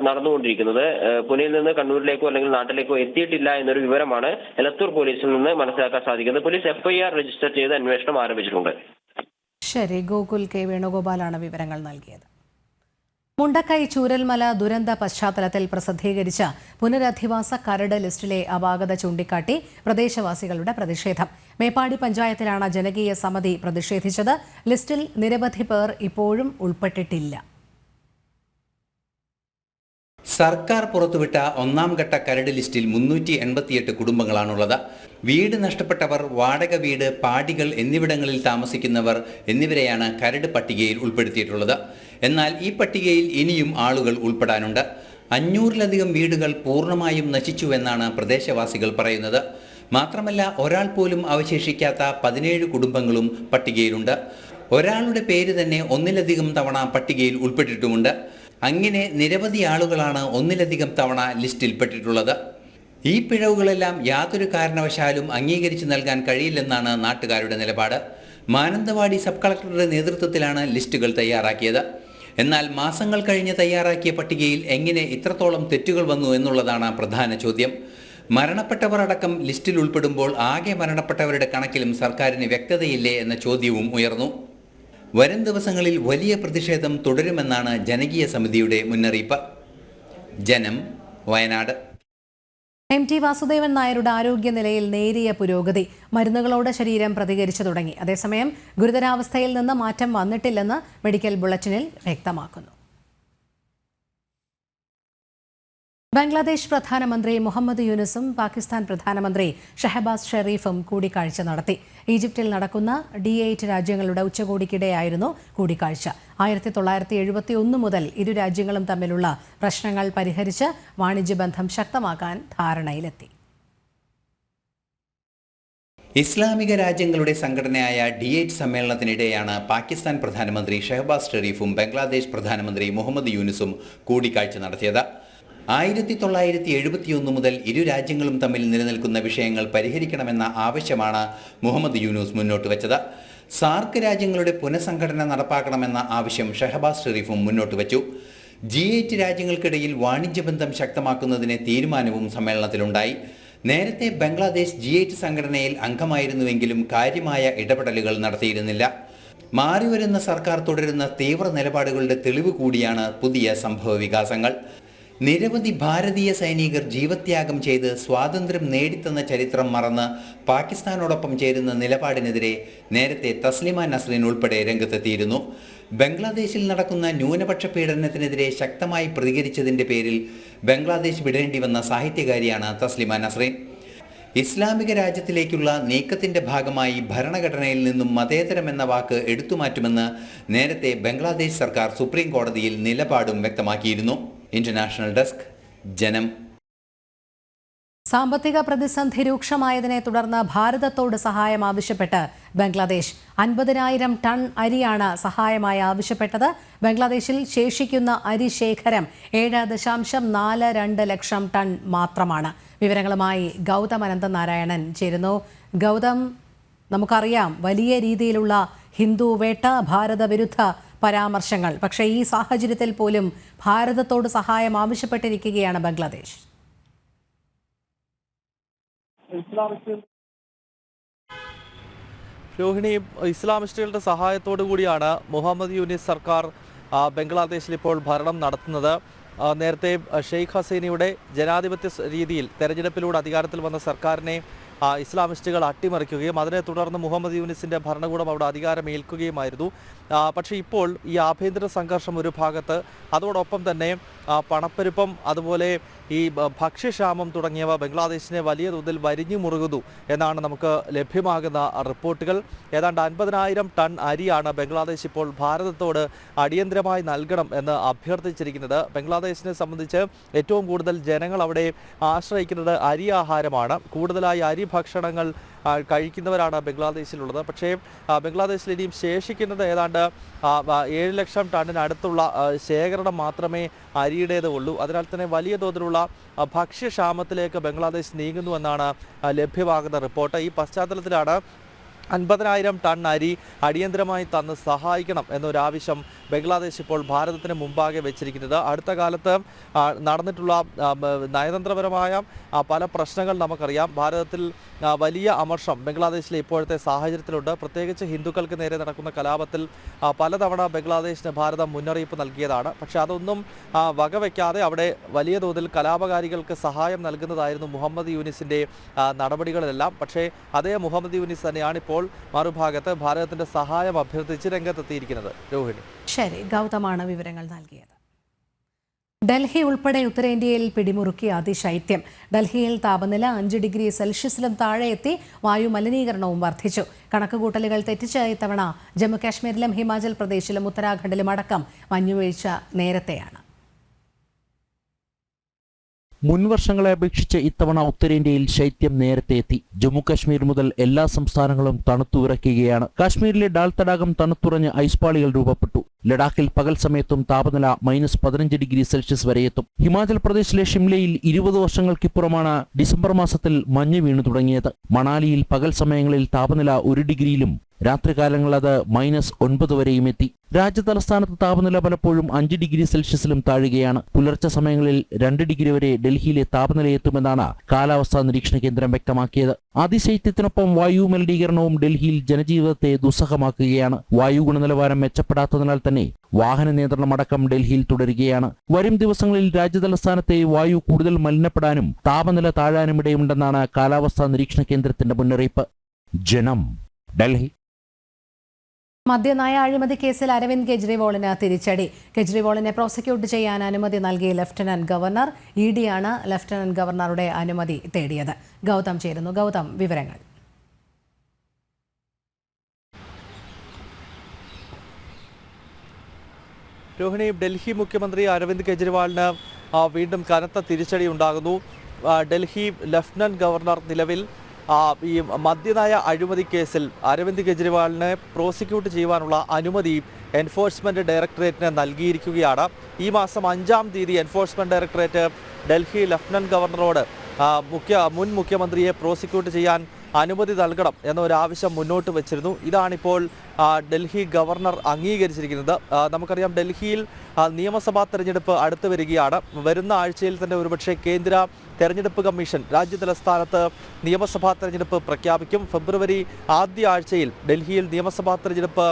നടന്നുകൊണ്ടിരിക്കുന്നത്. പൂനെയിൽ നിന്ന് കണ്ണൂരിലേക്കോ അല്ലെങ്കിൽ നാട്ടിലേക്കോ എത്തിയിട്ടില്ല എന്നൊരു വിവരമാണ് എലത്തൂർ പോലീസിൽ നിന്ന് മനസ്സിലാക്കാൻ സാധിക്കുന്നത്. പോലീസ് FIR രജിസ്റ്റർ ചെയ്ത് അന്വേഷണം ആരംഭിച്ചിട്ടുണ്ട്. ശരി, ഗോകുൽ കെ വേണുഗോപാലാണ് വിവരങ്ങൾ നൽകിയത്. മുണ്ടക്കൈ ചൂരൽമല ദുരന്ത പശ്ചാത്തലത്തിൽ പ്രസിദ്ധീകരിച്ച പുനരധിവാസ കരട് ലിസ്റ്റിലെ അപാകത ചൂണ്ടിക്കാട്ടി പ്രദേശവാസികളുടെ പ്രതിഷേധം. മേപ്പാടി പഞ്ചായത്തിലാണ് ജനകീയ സമിതി പ്രതിഷേധിച്ചത്. ലിസ്റ്റിൽ നിരവധി പേർ ഇപ്പോഴും ഉൾപ്പെട്ടിട്ടില്ല. സർക്കാർ പുറത്തുവിട്ട 1-ാം ഘട്ട കരട് ലിസ്റ്റിൽ 388 കുടുംബങ്ങളാണുള്ളത്. വീട് നഷ്ടപ്പെട്ടവർ, വാടക വീട്, പാടികൾ എന്നിവിടങ്ങളിൽ താമസിക്കുന്നവർ എന്നിവരെയാണ് കരട് പട്ടികയിൽ ഉൾപ്പെടുത്തിയിട്ടുള്ളത്. എന്നാൽ ഈ പട്ടികയിൽ ഇനിയും ആളുകൾ ഉൾപ്പെടാനുണ്ട്. 500-ലധികം വീടുകൾ പൂർണ്ണമായും നശിച്ചുവെന്നാണ് പ്രദേശവാസികൾ പറയുന്നത്. മാത്രമല്ല, ഒരാൾ പോലും അവശേഷിക്കാത്ത 17 കുടുംബങ്ങളും പട്ടികയിലുണ്ട്. ഒരാളുടെ പേര് തന്നെ ഒന്നിലധികം തവണ പട്ടികയിൽ ഉൾപ്പെട്ടിട്ടുമുണ്ട്. അങ്ങനെ നിരവധി ആളുകളാണ് ഒന്നിലധികം തവണ ലിസ്റ്റിൽപ്പെട്ടിട്ടുള്ളത്. ഈ പിഴവുകളെല്ലാം യാതൊരു കാരണവശാലും അംഗീകരിച്ചു നൽകാൻ കഴിയില്ലെന്നാണ് നാട്ടുകാരുടെ നിലപാട്. മാനന്തവാടി സബ് കളക്ടറുടെ നേതൃത്വത്തിലാണ് ലിസ്റ്റുകൾ തയ്യാറാക്കിയത്. എന്നാൽ മാസങ്ങൾ കഴിഞ്ഞ് തയ്യാറാക്കിയ പട്ടികയിൽ എങ്ങനെ ഇത്രത്തോളം തെറ്റുകൾ വന്നു എന്നുള്ളതാണ് പ്രധാന ചോദ്യം. മരണപ്പെട്ടവർ അടക്കം ലിസ്റ്റിൽ ഉൾപ്പെടുമ്പോൾ ആകെ മരണപ്പെട്ടവരുടെ കണക്കിലും സർക്കാരിന് വ്യക്തതയില്ലേ എന്ന ചോദ്യവും ഉയർന്നു. വരും ദിവസങ്ങളിൽ വലിയ പ്രതിഷേധം തുടരുമെന്നാണ് ജനകീയ സമിതിയുടെ മുന്നറിയിപ്പ്. ജനം, വയനാട്. MT വാസുദേവൻ നായരുടെ ആരോഗ്യനിലയിൽ നേരിയ പുരോഗതി. മരുന്നുകളോട് ശരീരം പ്രതികരിച്ചു തുടങ്ങി. അതേസമയം ഗുരുതരാവസ്ഥയിൽ നിന്ന് മാറ്റം വന്നിട്ടില്ലെന്ന് മെഡിക്കൽ ബുള്ളറ്റിനിൽ വ്യക്തമാക്കുന്നു. ബംഗ്ലാദേശ് പ്രധാനമന്ത്രി മുഹമ്മദ് യൂനുസും പാകിസ്ഥാൻ പ്രധാനമന്ത്രി ഷഹബാസ് ഷെരീഫും കൂടിക്കാഴ്ച നടത്തി. ഈജിപ്തിൽ നടക്കുന്ന D8 രാജ്യങ്ങളുടെ ഉച്ചകോടിക്കിടെയായിരുന്നു കൂടിക്കാഴ്ച. 1971 മുതൽ ഇരു രാജ്യങ്ങളും തമ്മിലുള്ള പ്രശ്നങ്ങൾ പരിഹരിച്ച് വാണിജ്യബന്ധം ശക്തമാക്കാൻ ധാരണയിലെത്തി. ഇസ്ലാമിക രാജ്യങ്ങളുടെ സംഘടനയായ D8 സമ്മേളനത്തിനിടെയാണ് പാകിസ്ഥാൻ പ്രധാനമന്ത്രി ഷഹബാസ് ഷെരീഫും ബംഗ്ലാദേശ് പ്രധാനമന്ത്രി മുഹമ്മദ് യൂനുസും കൂടിക്കാഴ്ച നടത്തിയത്. 1971 മുതൽ ഇരു രാജ്യങ്ങളും തമ്മിൽ നിലനിൽക്കുന്ന വിഷയങ്ങൾ പരിഹരിക്കണമെന്ന ആവശ്യമാണ് മുഹമ്മദ് യൂനുസ് മുന്നോട്ട് വെച്ചത്. സാർക്ക് രാജ്യങ്ങളുടെ പുനഃസംഘടന നടപ്പാക്കണമെന്ന ആവശ്യം ഷഹബാസ് ഷെരീഫും മുന്നോട്ട് വെച്ചു. G8 രാജ്യങ്ങൾക്കിടയിൽ വാണിജ്യബന്ധം ശക്തമാക്കുന്നതിന് തീരുമാനവും സമ്മേളനത്തിലുണ്ടായി. നേരത്തെ ബംഗ്ലാദേശ് G8 സംഘടനയിൽ അംഗമായിരുന്നുവെങ്കിലും കാര്യമായ ഇടപെടലുകൾ നടത്തിയിരുന്നില്ല. മാറിവരുന്ന സർക്കാർ തുടരുന്ന തീവ്ര നിലപാടുകളുടെ തെളിവ് കൂടിയാണ് പുതിയ സംഭവ വികാസങ്ങൾ. നിരവധി ഭാരതീയ സൈനികർ ജീവത്യാഗം ചെയ്ത് സ്വാതന്ത്ര്യം നേടിത്തന്ന ചരിത്രം മറന്ന് പാകിസ്ഥാനോടൊപ്പം ചേരുന്ന നിലപാടിനെതിരെ നേരത്തെ തസ്ലിമ നസ്രീൻ ഉൾപ്പെടെ രംഗത്തെത്തിയിരുന്നു. ബംഗ്ലാദേശിൽ നടക്കുന്ന ന്യൂനപക്ഷ പീഡനത്തിനെതിരെ ശക്തമായി പ്രതികരിച്ചതിൻ്റെ പേരിൽ ബംഗ്ലാദേശ് വിടേണ്ടി വന്ന സാഹിത്യകാരിയാണ് തസ്ലിമ നസ്രീൻ. ഇസ്ലാമിക രാജ്യത്തിലേക്കുള്ള നീക്കത്തിന്റെ ഭാഗമായി ഭരണഘടനയിൽ നിന്നും മതേതരം എന്ന വാക്ക് എടുത്തുമാറ്റുമെന്ന് നേരത്തെ ബംഗ്ലാദേശ് സർക്കാർ സുപ്രീം കോടതിയിൽ നിലപാടും വ്യക്തമാക്കിയിരുന്നു. ഇന്റർനാഷണൽ ഡെസ്ക്, ജനം. സാമ്പത്തിക പ്രതിസന്ധി രൂക്ഷമായതിനെ തുടർന്ന് ഭാരതത്തോട് സഹായം ആവശ്യപ്പെട്ട് ബംഗ്ലാദേശ് 50,000 ടൺ അരിയാണ് സഹായമായി ആവശ്യപ്പെട്ടത്. ബംഗ്ലാദേശിൽ ശേഷിക്കുന്ന അരി ശേഖരം 7.42 ലക്ഷം ടൺ മാത്രമാണ്. വിവരങ്ങളുമായി ഗൗതം അനന്തനാരായണൻ ചേരുന്നു. ഗൗതം, നമുക്കറിയാം വലിയ രീതിയിലുള്ള ഹിന്ദു വേട്ട, ഭാരത വിരുദ്ധ പരാമർശങ്ങൾ. പക്ഷേ ഈ സാഹചര്യത്തിൽ പോലും ഭാരതത്തോട് സഹായം ആവശ്യപ്പെട്ടിരിക്കുകയാണ് ബംഗ്ലാദേശ്. രോഹിണി, ഇസ്ലാമിസ്റ്റുകളുടെ സഹായത്തോടു കൂടിയാണ് മുഹമ്മദ് യൂനിസ് സർക്കാർ ബംഗ്ലാദേശിൽ ഇപ്പോൾ ഭരണം നടത്തുന്നത്. നേരത്തെ ഷെയ്ഖ് ഹസീനയുടെ ജനാധിപത്യ രീതിയിൽ തെരഞ്ഞെടുപ്പിലൂടെ അധികാരത്തിൽ വന്ന സർക്കാരിനെ ഇസ്ലാമിസ്റ്റുകൾ അട്ടിമറിക്കുകയും അതിനെ തുടർന്ന് മുഹമ്മദ് യൂനിസിൻ്റെ ഭരണകൂടം അവിടെ അധികാരമേൽക്കുകയുമായിരുന്നു. പക്ഷേ ഇപ്പോൾ ഈ ആഭ്യന്തര സംഘർഷം ഒരു ഭാഗത്ത്, അതോടൊപ്പം തന്നെ പണപ്പെരുപ്പം, അതുപോലെ ഈ ഭക്ഷ്യക്ഷാമം തുടങ്ങിയവ ബംഗ്ലാദേശിനെ വലിയ തോതിൽ വരിഞ്ഞു മുറുകുന്നു എന്നാണ് നമുക്ക് ലഭ്യമാകുന്ന റിപ്പോർട്ടുകൾ. ഏതാണ്ട് 50,000 ടൺ അരിയാണ് ബംഗ്ലാദേശ് ഇപ്പോൾ ഭാരതത്തോട് അടിയന്തരമായി നൽകണം എന്ന് അഭ്യർത്ഥിച്ചിരിക്കുന്നത്. ബംഗ്ലാദേശിനെ സംബന്ധിച്ച് ഏറ്റവും കൂടുതൽ ജനങ്ങൾ അവിടെ ആശ്രയിക്കുന്നത് അരി ആഹാരമാണ്. കൂടുതലായി അരി ഭക്ഷണങ്ങൾ കഴിക്കുന്നവരാണ് ബംഗ്ലാദേശിലുള്ളത്. പക്ഷേ ബംഗ്ലാദേശിൽ ഇനിയും ശേഷിക്കുന്നത് ഏതാണ്ട് 7 ലക്ഷം ടണ്ണിനടുത്തുള്ള ശേഖരണം മാത്രമേ അരിയുടേത് ഉള്ളൂ. അതിനാൽ തന്നെ വലിയ തോതിലുള്ള ഭക്ഷ്യക്ഷാമത്തിലേക്ക് ബംഗ്ലാദേശ് നീങ്ങുന്നുവെന്നാണ് ലഭ്യമാകുന്ന റിപ്പോർട്ട്. ഈ പശ്ചാത്തലത്തിലാണ് 50,000 ടൺ അരി അടിയന്തരമായി തന്ന് സഹായിക്കണം എന്നൊരാവശ്യം ബംഗ്ലാദേശ് ഇപ്പോൾ ഭാരതത്തിന് മുമ്പാകെ വെച്ചിരിക്കുന്നത്. അടുത്ത കാലത്ത് നടന്നിട്ടുള്ള നയതന്ത്രപരമായ പല പ്രശ്നങ്ങൾ നമുക്കറിയാം. ഭാരതത്തിൽ വലിയ അമർഷം ബംഗ്ലാദേശിലെ ഇപ്പോഴത്തെ സാഹചര്യത്തിലുണ്ട്. പ്രത്യേകിച്ച് ഹിന്ദുക്കൾക്ക് നേരെ നടക്കുന്ന കലാപത്തിൽ പലതവണ ബംഗ്ലാദേശിന് ഭാരതം മുന്നറിയിപ്പ് നൽകിയതാണ്. പക്ഷേ അതൊന്നും വകവയ്ക്കാതെ അവിടെ വലിയ തോതിൽ കലാപകാരികൾക്ക് സഹായം നൽകുന്നതായിരുന്നു മുഹമ്മദ് യൂനിസിൻ്റെ നടപടികളിലെല്ലാം. പക്ഷേ അതേ മുഹമ്മദ് യൂനിസ് തന്നെയാണ് ഇപ്പോൾ മറുഭാഗത്ത് ഭാരതത്തിന്റെ സഹായം അഭ്യർത്ഥിച്ച് രംഗത്തെത്തിയിരിക്കുന്നത്. രോഹിണി, ശരി, ഗൗതമാണ് വിവരങ്ങൾ നൽകിയത്. ഡൽഹി ഉൾപ്പെടെ ഉത്തരേന്ത്യയിൽ പിടിമുറുക്കിയ അതിശൈത്യം. ഡൽഹിയിൽ താപനില 5 ഡിഗ്രി സെൽഷ്യസിലും താഴെ എത്തി. വായു മലിനീകരണവും വർദ്ധിച്ചു. കണക്കുകൂട്ടലുകൾ തെറ്റിച്ച ഇത്തവണ ജമ്മുകാശ്മീരിലും ഹിമാചൽ പ്രദേശിലും ഉത്തരാഖണ്ഡിലും അടക്കം മഞ്ഞുവീഴ്ച നേരത്തെയാണ്. മുൻവർഷങ്ങളെ അപേക്ഷിച്ച് ഇത്തവണ ഉത്തരേന്ത്യയിൽ ശൈത്യം നേരത്തെ എത്തി. ജമ്മുകാശ്മീർ മുതൽ എല്ലാ സംസ്ഥാനങ്ങളും തണുത്തുവിറക്കുകയാണ്. കാശ്മീരിലെ ഡാൽ തടാകം തണുത്തുറഞ്ഞ് ഐസ്പാളികൾ രൂപപ്പെട്ടു. ലഡാക്കിൽ പകൽ സമയത്തും താപനില -15 ഡിഗ്രി സെൽഷ്യസ് വരെയെത്തും. ഹിമാചൽ പ്രദേശിലെ ഷിംലയിൽ 20 വർഷങ്ങൾക്കിപ്പുറമാണ് ഡിസംബർ മാസത്തിൽ മഞ്ഞ് വീണു തുടങ്ങിയത്. മണാലിയിൽ പകൽ സമയങ്ങളിൽ താപനില 1 ഡിഗ്രിയിലും രാത്രികാലങ്ങളിൽ അത് -9 വരെയും എത്തി. രാജ്യതലസ്ഥാനത്ത് താപനില പലപ്പോഴും 5 ഡിഗ്രി സെൽഷ്യസിലും താഴുകയാണ്. പുലർച്ചെ സമയങ്ങളിൽ 2 ഡിഗ്രി വരെ ഡൽഹിയിലെ താപനില എത്തുമെന്നാണ് കാലാവസ്ഥാ നിരീക്ഷണ കേന്ദ്രം വ്യക്തമാക്കിയത്. അതിശൈത്യത്തിനൊപ്പം വായു മലിനീകരണവും ഡൽഹിയിൽ ജനജീവിതത്തെ ദുസ്സഹമാക്കുകയാണ്. വായു ഗുണനിലവാരം മെച്ചപ്പെടാത്തതിനാൽ തന്നെ വാഹന നിയന്ത്രണമടക്കം ഡൽഹിയിൽ തുടരുകയാണ്. വരും ദിവസങ്ങളിൽ രാജ്യതലസ്ഥാനത്തെ വായു കൂടുതൽ മലിനപ്പെടാനും താപനില താഴാനും ഇടയുണ്ടെന്നാണ് കാലാവസ്ഥാ നിരീക്ഷണ കേന്ദ്രത്തിന്റെ മുന്നറിയിപ്പ്. ജനം, ഡൽഹി. മദ്യനയ അഴിമതി കേസിൽ അരവിന്ദ് കെജ്രിവാളിന് തിരിച്ചടി. കെജ്രിവാളിനെ പ്രോസിക്യൂട്ട് ചെയ്യാൻ അനുമതി നൽകിയ ലഫ്റ്റനന്റ് ഗവർണർ. ഇഡിയാണ് ലഫ്റ്റനന്റ് ഗവർണറുടെ അനുമതി തേടിയത്. ഗൗതം ചേരുന്നു. ഗൗതം, വിവരങ്ങൾ. രോഹിണി, ഡൽഹി മുഖ്യമന്ത്രി അരവിന്ദ് കെജ്രിവാളിന് വീണ്ടും കനത്ത തിരിച്ചടി ഉണ്ടാകുന്നു. ഡൽഹി ലഫ്റ്റനന്റ് ഗവർണർ നിലവിൽ ഈ മദ്യനയ അഴിമതി കേസിൽ അരവിന്ദ് കെജ്രിവാളിനെ പ്രോസിക്യൂട്ട് ചെയ്യുവാനുള്ള അനുമതി എൻഫോഴ്സ്മെന്റ് ഡയറക്ടറേറ്റിന് നൽകിയിരിക്കുകയാണ്. ഈ മാസം 5-ാം തീയതി എൻഫോഴ്സ്മെന്റ് ഡയറക്ടറേറ്റ് ഡൽഹി ലഫ്റ്റനന്റ് ഗവർണറോട് മുൻ മുഖ്യമന്ത്രിയെ പ്രോസിക്യൂട്ട് ചെയ്യാൻ അനുമതി നൽകണം എന്നൊരാവശ്യം മുന്നോട്ട് വച്ചിരുന്നു. ഇതാണിപ്പോൾ ഡൽഹി ഗവർണർ അംഗീകരിച്ചിരിക്കുന്നത്. നമുക്കറിയാം, ഡൽഹിയിൽ നിയമസഭാ തെരഞ്ഞെടുപ്പ് അടുത്ത് വരികയാണ്. വരുന്ന ആഴ്ചയിൽ തന്നെ ഒരുപക്ഷെ കേന്ദ്ര തെരഞ്ഞെടുപ്പ് കമ്മീഷൻ രാജ്യതലസ്ഥാനത്ത് നിയമസഭാ തെരഞ്ഞെടുപ്പ് പ്രഖ്യാപിക്കും. ഫെബ്രുവരി ആദ്യ ആഴ്ചയിൽ ഡൽഹിയിൽ നിയമസഭാ തെരഞ്ഞെടുപ്പ്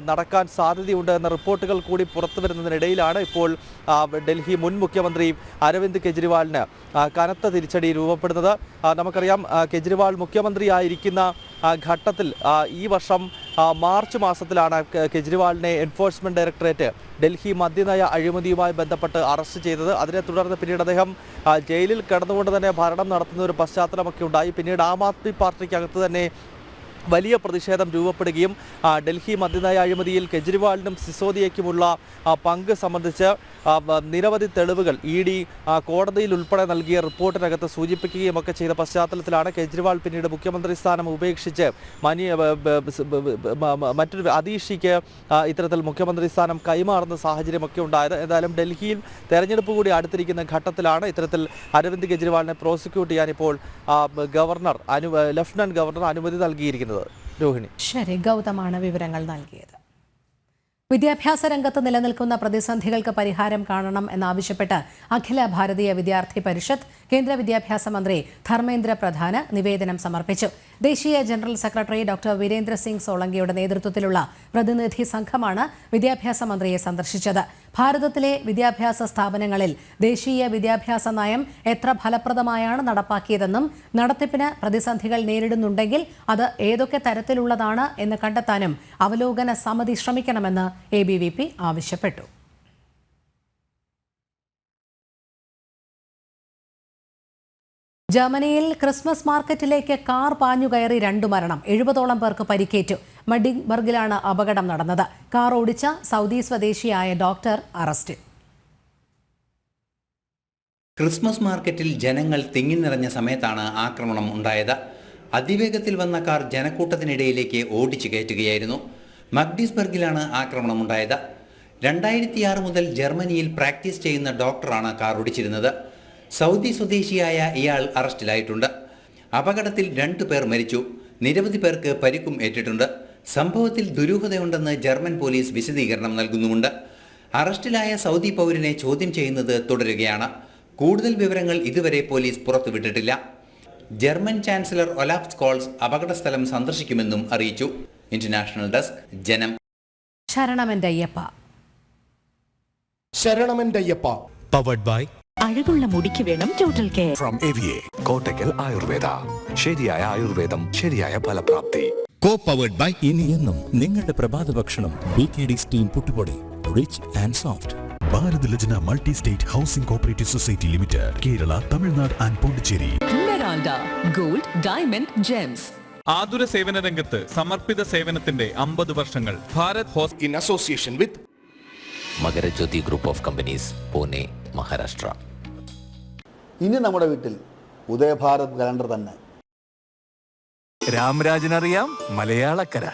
നടക്കാൻ സാധ്യതയുണ്ട് എന്ന റിപ്പോർട്ടുകൾ കൂടി പുറത്തു വരുന്നതിനിടയിലാണ് ഇപ്പോൾ ഡൽഹി മുൻ മുഖ്യമന്ത്രി അരവിന്ദ് കെജ്രിവാളിന് കനത്ത തിരിച്ചടി രൂപപ്പെടുന്നത്. നമുക്കറിയാം, കെജ്രിവാൾ മുഖ്യമന്ത്രിയായിരിക്കുന്ന ഘട്ടത്തിൽ ഈ വർഷം മാർച്ച് മാസത്തിലാണ് കെജ്രിവാളിനെ എൻഫോഴ്സ്മെന്റ് ഡയറക്ടറേറ്റ് ഡൽഹി മദ്യനയ അഴിമതിയുമായി ബന്ധപ്പെട്ട് അറസ്റ്റ് ചെയ്തത്. അതിനെ തുടർന്ന് പിന്നീട് അദ്ദേഹം ജയിലിൽ കിടന്നുകൊണ്ട് തന്നെ ഭരണം നടത്തുന്ന ഒരു പശ്ചാത്തലമൊക്കെ ഉണ്ടായി. പിന്നീട് ആം ആദ്മി പാർട്ടിക്കകത്ത് തന്നെ വലിയ പ്രതിഷേധം രൂപപ്പെടുകയും ഡൽഹി മദ്യനയ അഴിമതിയിൽ കെജ്രിവാളിനും സിസോദിയയ്ക്കുമുള്ള പങ്ക് സംബന്ധിച്ച് നിരവധി തെളിവുകൾ ED കോടതിയിൽ ഉൾപ്പെടെ നൽകിയ റിപ്പോർട്ടിനകത്ത് സൂചിപ്പിക്കുകയും ഒക്കെ ചെയ്ത പശ്ചാത്തലത്തിലാണ് കെജ്രിവാൾ പിന്നീട് മുഖ്യമന്ത്രി സ്ഥാനം ഉപേക്ഷിച്ച് മറ്റൊരു അതീഷിക്ക് ഇത്തരത്തിൽ മുഖ്യമന്ത്രി സ്ഥാനം കൈമാറുന്ന സാഹചര്യമൊക്കെ ഉണ്ടായത്. എന്തായാലും ഡൽഹിയിൽ തെരഞ്ഞെടുപ്പ് കൂടി അടുത്തിരിക്കുന്ന ഘട്ടത്തിലാണ് ഇത്തരത്തിൽ അരവിന്ദ് കെജ്രിവാളിനെ പ്രോസിക്യൂട്ട് ചെയ്യാൻ ഇപ്പോൾ ലഫ്റ്റനന്റ് ഗവർണർ അനുമതി നൽകിയിരിക്കുന്നത്. രോഹിണി. ശരി, ഗൗതമാണ് വിവരങ്ങൾ നൽകിയത്. വിദ്യാഭ്യാസ രംഗത്ത് നിലനിൽക്കുന്ന പ്രതിസന്ധികൾക്ക് പരിഹാരം കാണണം എന്നാവശ്യപ്പെട്ട് അഖില ഭാരതീയ വിദ്യാർത്ഥി പരിഷത്ത് കേന്ദ്ര വിദ്യാഭ്യാസ മന്ത്രി ധർമ്മേന്ദ്ര പ്രധാന് നിവേദനം സമർപ്പിച്ചു. ദേശീയ general secretary doctor Virendra Singh സോളങ്കിയുടെ നേതൃത്വത്തിലുള്ള പ്രതിനിധി സംഘമാണ് വിദ്യാഭ്യാസ മന്ത്രിയെ സന്ദർശിച്ചത്. ഭാരതത്തിലെ വിദ്യാഭ്യാസ സ്ഥാപനങ്ങളിൽ ദേശീയ വിദ്യാഭ്യാസ നയം എത്ര ഫലപ്രദമായാണ് നടപ്പാക്കിയതെന്നും നടത്തിപ്പിന് പ്രതിസന്ധികൾ നേരിടുന്നുണ്ടെങ്കിൽ അത് ഏതൊക്കെ തരത്തിലുള്ളതാണ് എന്ന് കണ്ടെത്താനും അവലോകന സമിതി ശ്രമിക്കണമെന്ന് ABVP ആവശ്യപ്പെട്ടു. ജർമ്മനിയിൽ ക്രിസ്മസ് മാർക്കറ്റിലേക്ക് കാർ പാഞ്ഞുകയറി 2 മരണം, 70ഓളം പേർക്ക് പരിക്കേറ്റു. മഡിംബർഗിലാണ് അപകടം നടന്നത്. കാർ ഓടിച്ച സൗദി സ്വദേശിയായ ഡോക്ടർ അറസ്റ്റിൽ. ക്രിസ്മസ് മാർക്കറ്റിൽ ജനങ്ങൾ തിങ്ങി നിറഞ്ഞ സമയത്താണ് ആക്രമണം ഉണ്ടായത്. അതിവേഗത്തിൽ വന്ന കാർ ജനക്കൂട്ടത്തിനിടയിലേക്ക് ഓടിച്ചു കയറ്റുകയായിരുന്നു. മഗ്ഡിസ്ബർഗിലാണ് ആക്രമണം ഉണ്ടായത്. 2006 മുതൽ ജർമ്മനിയിൽ പ്രാക്ടീസ് ചെയ്യുന്ന ഡോക്ടറാണ് കാർ ഓടിച്ചിരുന്നത്. സൗദി സ്വദേശിയായ ഇയാൾ അറസ്റ്റിലായിട്ടുണ്ട്. അപകടത്തിൽ 2 പേർ മരിച്ചു, നിരവധി പേർക്ക് പരിക്കും ഏറ്റിട്ടുണ്ട്. സംഭവത്തിൽ ദുരൂഹതയുണ്ടെന്ന് ജർമ്മൻ പോലീസ് വിശദീകരണം നൽകുന്നുമുണ്ട്. അറസ്റ്റിലായ സൗദി പൗരനെ ചോദ്യം ചെയ്യുന്നത് തുടരുകയാണ്. കൂടുതൽ വിവരങ്ങൾ ഇതുവരെ പോലീസ് പുറത്തുവിട്ടിട്ടില്ല. ജർമ്മൻ ചാൻസലർ ഒലാഫ് സ്കോൾസ് അപകടസ്ഥലം സന്ദർശിക്കുമെന്നും അറിയിച്ചു. ഇന്റർനാഷണൽ ഡെസ്ക്, ജനം. ശരണമെന്തയ്യപ്പ പവർഡ് ബൈ അഴകുള്ള മുടിക്ക് വേണം total care from AVA Kottakkal Ayurveda. ശരിയായ ആയുർവേദം, ശരിയായ ഫലപ്രാപ്തി. കോ പവർഡ് ബൈ ഇനി എന്നും നിങ്ങളുടെ പ്രഭാത ഭക്ഷണം BKD സ്റ്റീം പുട്ടുപൊടി, റിച്ച് ആൻഡ് സോഫ്റ്റ്. ഭാരത് ലജ്ന multi state housing cooperative society limited, Kerala, Tamil Nadu and Pondicherry. Gold, diamond, gems. ആതുര സേവന രംഗത്ത് സമർപ്പിത സേവനത്തിന്റെ 50 വർഷങ്ങൾ. ഭാരത് ഹോസ് in association with Makarajyothi group of companies, Pune, Maharashtra. ഇനി നമ്മുടെ വീട്ടിൽ ഉദയഭാരത് കലണ്ടർ തന്നെ. രാമരാജനറിയാം മലയാളക്കര.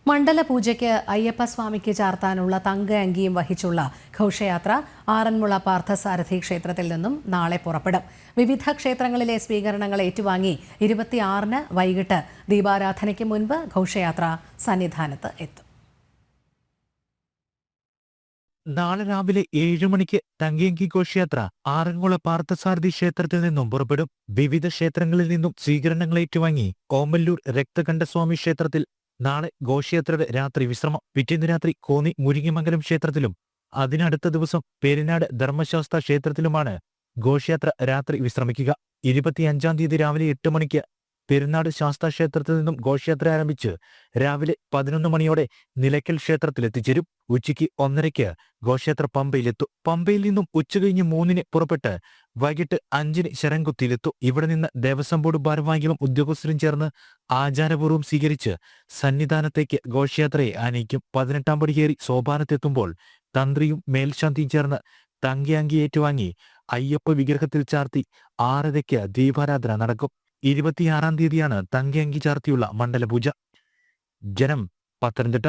മണ്ഡലപൂജയ്ക്ക് അയ്യപ്പസ്വാമിക്ക് ചാർത്താനുള്ള തങ്ക അങ്കിയും വഹിച്ചുള്ള ഘോഷയാത്ര ആറന്മുള പാർത്ഥസാരഥി ക്ഷേത്രത്തിൽ നിന്നും നാളെ പുറപ്പെടും. വിവിധ ക്ഷേത്രങ്ങളിലെ സ്വീകരണങ്ങൾ ഏറ്റുവാങ്ങി 26-ന് വൈകിട്ട് ദീപാരാധനയ്ക്ക് മുൻപ് ഘോഷയാത്ര സന്നിധാനത്ത് എത്തും. നാളെ രാവിലെ 7 മണിക്ക് തങ്കയങ്കി ഘോഷയാത്ര ആറന്മുള പാർത്ഥസാരഥി ക്ഷേത്രത്തിൽ നിന്നും പുറപ്പെടും. വിവിധ ക്ഷേത്രങ്ങളിൽ നിന്നും സ്വീകരണങ്ങൾ ഏറ്റുവാങ്ങി ഓമല്ലൂർ രക്തകണ്ഠസ്വാമി ക്ഷേത്രത്തിൽ നാളെ ഘോഷയാത്രയുടെ രാത്രി വിശ്രമം. പിറ്റേന്ന് രാത്രി കോന്നി മുരിങ്ങമംഗലം ക്ഷേത്രത്തിലും അതിനടുത്ത ദിവസം പെരിനാട് ധർമ്മശാസ്ത്ര ക്ഷേത്രത്തിലുമാണ് ഘോഷയാത്ര രാത്രി വിശ്രമിക്കുക. 25-ാം തീയതി രാവിലെ 8 മണിക്ക് പെരുന്നാട് ശാസ്താ ക്ഷേത്രത്തിൽ നിന്നും ഘോഷയാത്ര ആരംഭിച്ച് രാവിലെ 11 മണിയോടെ നിലയ്ക്കൽ ക്ഷേത്രത്തിൽ എത്തിച്ചേരും. ഉച്ചയ്ക്ക് 1:30 ഘോഷയാത്ര പമ്പയിലെത്തും. പമ്പയിൽ നിന്നും ഉച്ചകഴിഞ്ഞ് 3-ന് പുറപ്പെട്ട് വൈകിട്ട് 5-ന് ശരംകുത്തിയിലെത്തും. ഇവിടെ നിന്ന് ദേവസ്വം ബോർഡ് ഭാരവാഹികളും ഉദ്യോഗസ്ഥരും ചേർന്ന് ആചാരപൂർവ്വം സ്വീകരിച്ച് സന്നിധാനത്തേക്ക് ഘോഷയാത്രയെ ആനയിക്കും. 18-ാം പടി കയറി സോപാനത്തെത്തുമ്പോൾ തന്ത്രിയും മേൽശാന്തിയും ചേർന്ന് തങ്കയങ്കി ഏറ്റുവാങ്ങി അയ്യപ്പ വിഗ്രഹത്തിൽ ചാർത്തി 6:30 ദീപാരാധന നടക്കും. 26-ാം തീയതിയാണ് തങ്കയങ്കി ചാർത്തിയുള്ള മണ്ഡലപൂജ. ജനം, പത്തനംതിട്ട.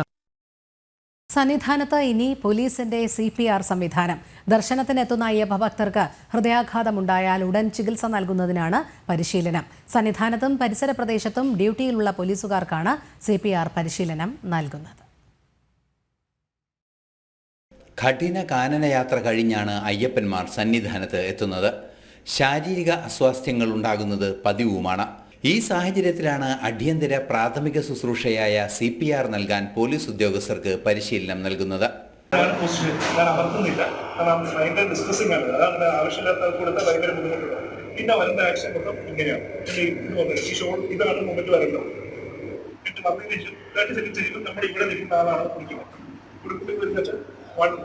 സന്നിധാനത്ത് ഇനി പോലീസിന്റെ CPR സംവിധാനം. ദർശനത്തിനെത്തുന്ന അയ്യപ്പ ഭക്തർക്ക് ഹൃദയാഘാതമുണ്ടായാൽ ഉടൻ ചികിത്സ നൽകുന്നതിനാണ് പരിശീലനം. സന്നിധാനത്തും പരിസര പ്രദേശത്തും ഡ്യൂട്ടിയിലുള്ള പോലീസുകാർക്കാണ് CPR പരിശീലനം നൽകുന്നത്. കഠിന കാനനയാത്ര കഴിഞ്ഞാണ് അയ്യപ്പന്മാർ സന്നിധാനത്ത് എത്തുന്നത്. ശാരീരിക അസ്വാസ്ഥ്യങ്ങൾ ഉണ്ടാകുന്നത് പതിവുമാണ്. ഈ സാഹചര്യത്തിലാണ് അടിയന്തര പ്രാഥമിക ശുശ്രൂഷയായ CPR നൽകാൻ പോലീസ് ഉദ്യോഗസ്ഥർക്ക് പരിശീലനം നൽകുന്നത്. ഞാൻ അമർത്തുന്നില്ല, കാരണം ഭയങ്കര ഡിസ്കസിംഗ് ആണ്. അതാണ് ആവശ്യമില്ലാത്ത കൊടുത്ത ഭയങ്കര ബുദ്ധിമുട്ടുള്ളത്. പിന്നെ വരുന്ന ആക്ഷൻ മൊത്തം ഇങ്ങനെയാണ്. ഇതാണ് മൊമെന്റ് വരുന്നത്. മർദ്ദിച്ചു 30 സെക്കൻഡ് കഴിയുമ്പോൾ നമ്മുടെ ഇവിടെ നിൽക്കുന്ന ആളാണ് കുടിക്കുന്നത്. 1,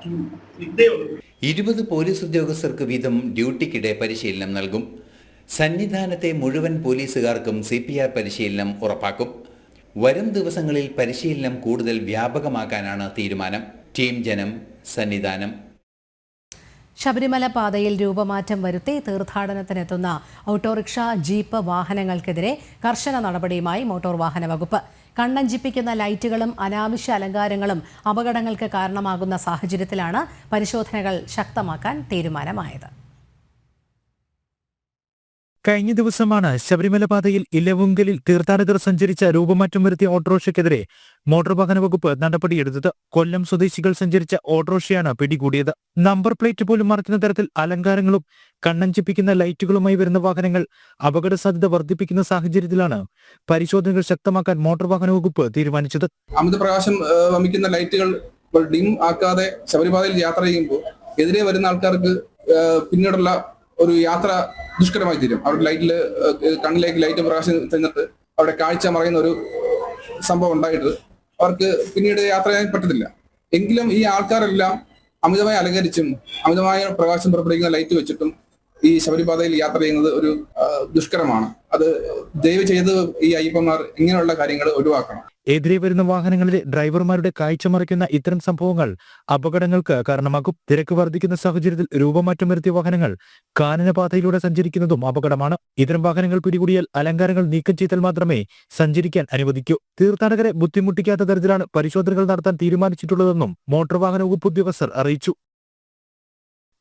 2, ഇതേ ഉള്ളൂ. 20 പോലീസ് ഉദ്യോഗസ്ഥർക്ക് വീതം ഡ്യൂട്ടിക്കിടെ പരിശീലനം നൽകും. സന്നിധാനത്തെ മുഴുവൻ പോലീസുകാർക്കും CPR പരിശീലനം ഉറപ്പാക്കും. വരും ദിവസങ്ങളിൽ പരിശീലനം കൂടുതൽ വ്യാപകമാക്കാനാണ് തീരുമാനം. ടീം ജനം, സന്നിധാനം. ശബരിമല പാതയിൽ രൂപമാറ്റം വരുത്തി തീർത്ഥാടനത്തിനെത്തുന്ന ഓട്ടോറിക്ഷ, ജീപ്പ് വാഹനങ്ങൾക്കെതിരെ കർശന നടപടിയുമായി മോട്ടോർ വാഹന വകുപ്പ്. കണ്ണഞ്ചിപ്പിക്കുന്ന ലൈറ്റുകളും അനാവശ്യ അലങ്കാരങ്ങളും അപകടങ്ങൾക്ക് കാരണമാകുന്ന സാഹചര്യത്തിലാണ് പരിശോധനകൾ ശക്തമാക്കാൻ തീരുമാനമായത്. കഴിഞ്ഞ ദിവസമാണ് ശബരിമല പാതയിൽ ഇലവുങ്കലിൽ തീർത്ഥാടകർ സഞ്ചരിച്ച രൂപമാറ്റം വരുത്തിയ ഓട്ടോറിക്ഷയ്ക്കെതിരെ മോട്ടോർ വാഹന വകുപ്പ് നടപടിയെടുത്തത്. കൊല്ലം സ്വദേശികൾ സഞ്ചരിച്ച ഓട്ടോറിക്ഷയാണ് പിടികൂടിയത്. നമ്പർ പ്ലേറ്റ് പോലും മറയ്ക്കുന്ന തരത്തിൽ അലങ്കാരങ്ങളും കണ്ണഞ്ചിപ്പിക്കുന്ന ലൈറ്റുകളുമായി വരുന്ന വാഹനങ്ങൾ അപകട സാധ്യത വർദ്ധിപ്പിക്കുന്ന സാഹചര്യത്തിലാണ് പരിശോധനകൾ ശക്തമാക്കാൻ മോട്ടോർ വാഹന വകുപ്പ് തീരുമാനിച്ചത്. അമിതപ്രകാശം വമിക്കുന്ന ലൈറ്റുകൾ ഡിം ആക്കാതെ ശബരിമലയിൽ യാത്ര ചെയ്യുമ്പോൾ എതിരെ വരുന്ന ആൾക്കാർക്ക് പിന്നീടുള്ള ഒരു യാത്ര ദുഷ്കരമായി തീരും. അവരുടെ ലൈറ്റില് കണ്ണിലേക്ക് ലൈറ്റ് പ്രകാശം ചെന്നിട്ട് അവരുടെ കാഴ്ച മറയുന്ന ഒരു സംഭവം ഉണ്ടായിട്ട് അവർക്ക് പിന്നീട് യാത്ര ചെയ്യാൻ പറ്റത്തില്ല. എങ്കിലും ഈ ആൾക്കാരെല്ലാം അമിതമായി അലങ്കരിച്ചും അമിതമായ പ്രകാശം പുറപ്പെടുവിക്കുന്ന ലൈറ്റ് വെച്ചിട്ടും ഈ ശബരിപാതയിൽ യാത്ര ചെയ്യുന്നത് ഒരു ദുഷ്കരമാണ്. അത് ദയവ് ചെയ്ത് ഈ അയ്യപ്പന്മാർ ഇങ്ങനെയുള്ള കാര്യങ്ങൾ ഒഴിവാക്കണം. എതിരെ വരുന്ന വാഹനങ്ങളിലെ ഡ്രൈവർമാരുടെ കാഴ്ച മറയ്ക്കുന്ന ഇത്തരം സംഭവങ്ങൾ അപകടങ്ങൾക്ക് കാരണമാകും. തിരക്ക് വർദ്ധിക്കുന്ന സാഹചര്യത്തിൽ രൂപമാറ്റം വരുത്തിയ വാഹനങ്ങൾ കാനനപാതയിലൂടെ സഞ്ചരിക്കുന്നതും അപകടമാണ്. ഇത്തരം വാഹനങ്ങൾ പിടികൂടിയാൽ അലങ്കാരങ്ങൾ നീക്കം ചെയ്താൽ മാത്രമേ സഞ്ചരിക്കാൻ അനുവദിക്കൂ. തീർത്ഥാടകരെ ബുദ്ധിമുട്ടിക്കാത്ത തരത്തിലാണ് പരിശോധനകൾ നടത്താൻ തീരുമാനിച്ചിട്ടുള്ളതെന്നും മോട്ടോർ വാഹന വകുപ്പ് ഉദ്യോഗസ്ഥർ അറിയിച്ചു.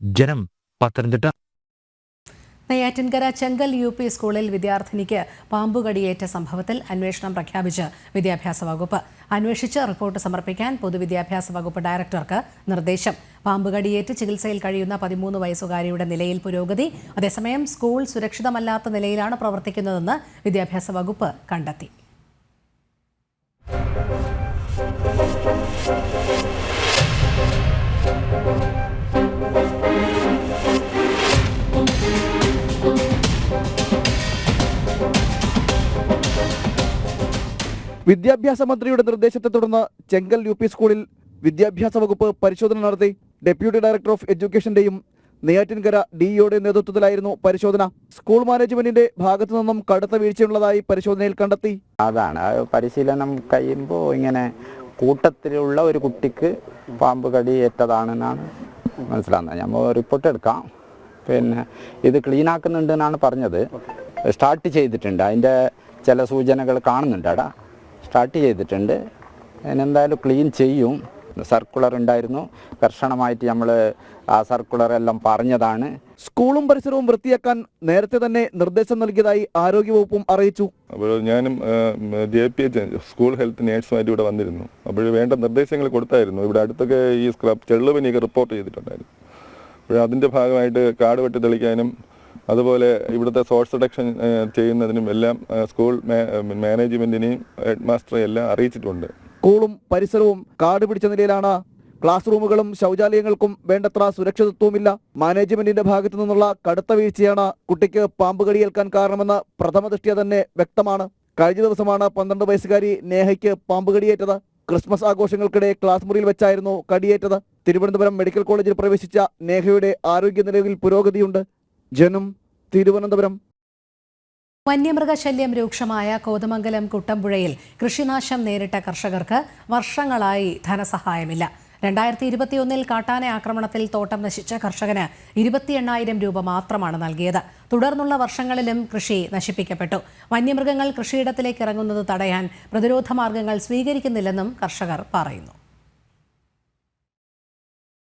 ജനം, പത്തനംതിട്ട. നെയ്യാറ്റിൻകര ചെങ്കൽ UP സ്കൂളിൽ വിദ്യാർത്ഥിനിക്ക് പാമ്പുകടിയേറ്റ സംഭവത്തിൽ അന്വേഷണം പ്രഖ്യാപിച്ച് വിദ്യാഭ്യാസ വകുപ്പ്. അന്വേഷിച്ച് റിപ്പോർട്ട് സമർപ്പിക്കാൻ പൊതുവിദ്യാഭ്യാസ വകുപ്പ് ഡയറക്ടർക്ക് നിർദ്ദേശം. പാമ്പുകടിയേറ്റ് ചികിത്സയിൽ കഴിയുന്ന 13 വയസ്സുകാരിയുടെ നിലയിൽ പുരോഗതി. അതേസമയം സ്കൂൾ സുരക്ഷിതമല്ലാത്ത നിലയിലാണ് പ്രവർത്തിക്കുന്നതെന്ന് വിദ്യാഭ്യാസ വകുപ്പ് കണ്ടെത്തി. വിദ്യാഭ്യാസ മന്ത്രിയുടെ നിർദ്ദേശത്തെ തുടർന്ന് ചെങ്കൽ UP സ്കൂളിൽ വിദ്യാഭ്യാസ വകുപ്പ് പരിശോധന നടത്തി. ഡെപ്യൂട്ടി ഡയറക്ടർ ഓഫ് എഡ്യൂക്കേഷന്റെയും നെയ്യാറ്റിൻകര DEOയുടെ നേതൃത്വത്തിലായിരുന്നു പരിശോധന. സ്കൂൾ മാനേജ്മെന്റിന്റെ ഭാഗത്തു നിന്നും കടുത്ത വീഴ്ചയുള്ളതായി പരിശോധനയിൽ കണ്ടെത്തി. അതാണ് പരിശീലനം കഴിയുമ്പോൾ ഇങ്ങനെ കൂട്ടത്തിലുള്ള ഒരു കുട്ടിക്ക് പാമ്പ് കടി ഏറ്റതാണെന്നാണ് മനസ്സിലാകുന്നത്. നമ്മൾ റിപ്പോർട്ട് എടുക്കാം. പിന്നെ ഇത് ക്ലീൻ ആക്കുന്നുണ്ടെന്നാണ് പറഞ്ഞത്. സ്റ്റാർട്ട് ചെയ്തിട്ടുണ്ട്. അതിൻ്റെ ചില സൂചനകൾ കാണുന്നുണ്ട്. അവിടെ സ്റ്റാർട്ട് ചെയ്തിട്ടുണ്ട്. അതിനെന്തായാലും ക്ലീൻ ചെയ്യും. സർക്കുലർ ഉണ്ടായിരുന്നു. കർശനമായിട്ട് നമ്മൾ ആ സർക്കുലറെല്ലാം പറഞ്ഞതാണ്. സ്കൂളും പരിസരവും വൃത്തിയാക്കാൻ നേരത്തെ തന്നെ നിർദ്ദേശം നൽകിയതായി ആരോഗ്യവകുപ്പും അറിയിച്ചു. അപ്പോൾ ഞാനും JPH സ്കൂൾ ഹെൽത്ത് നേഴ്സുമായിട്ട് ഇവിടെ വന്നിരുന്നു. അപ്പോൾ വേണ്ട നിർദ്ദേശങ്ങൾ കൊടുത്തായിരുന്നു. ഇവിടെ അടുത്തൊക്കെ ഈ ചെള്ളുപനിയൊക്കെ റിപ്പോർട്ട് ചെയ്തിട്ടുണ്ടായിരുന്നു. അപ്പോൾ അതിൻ്റെ ഭാഗമായിട്ട് കാട് വെട്ടി തെളിക്കാനും അതുപോലെ ഇവിടുത്തെ സോഴ്സ് റിഡക്ഷൻ ചെയ്യുന്നതിനും എല്ലാം സ്കൂൾ മാനേജ്മെന്റിനെയും ഹെഡ് മാസ്റ്ററെയും എല്ലാം അറിയിച്ചിട്ടുണ്ട്. സ്കൂളും പരിസരവും കാട് പിടിച്ച നിലയിലാണ്. ക്ലാസ് റൂമുകളും ശൗചാലയങ്ങൾക്കും വേണ്ടത്ര സുരക്ഷിതത്വമില്ല. മാനേജ്മെന്റിന്റെ ഭാഗത്തു നിന്നുള്ള കടുത്ത വീഴ്ചയാണ് കുട്ടിക്ക് പാമ്പ് കടിയേൽക്കാൻ കാരണമെന്ന് പ്രഥമ ദൃഷ്ട്യാ തന്നെ വ്യക്തമാണ്. കഴിഞ്ഞ ദിവസമാണ് 12 വയസ്സുകാരി നേഹയ്ക്ക് പാമ്പ് കടിയേറ്റത്. ക്രിസ്മസ് ആഘോഷങ്ങൾക്കിടെ ക്ലാസ് മുറിയിൽ വെച്ചായിരുന്നു കടിയേറ്റത്. തിരുവനന്തപുരം മെഡിക്കൽ കോളേജിൽ പ്രവേശിച്ച നേഹയുടെ ആരോഗ്യനിലയിൽ പുരോഗതിയുണ്ട്. ജനം, തിരുവനന്തപുരം. വന്യമൃഗശല്യം രൂക്ഷമായ കോതമംഗലം കുട്ടമ്പുഴയിൽ കൃഷിനാശം നേരിട്ട കർഷകർക്ക് വർഷങ്ങളായി ധനസഹായമില്ല. 2021 കാട്ടാന ആക്രമണത്തിൽ തോട്ടം നശിച്ച കർഷകന് 28,000 രൂപ മാത്രമാണ് നൽകിയത്. തുടർന്നുള്ള വർഷങ്ങളിലും കൃഷി നശിപ്പിക്കപ്പെട്ടു. വന്യമൃഗങ്ങൾ കൃഷിയിടത്തിലേക്ക് ഇറങ്ങുന്നത് തടയാൻ പ്രതിരോധ മാർഗങ്ങൾ സ്വീകരിക്കുന്നില്ലെന്നും കർഷകർ പറയുന്നു.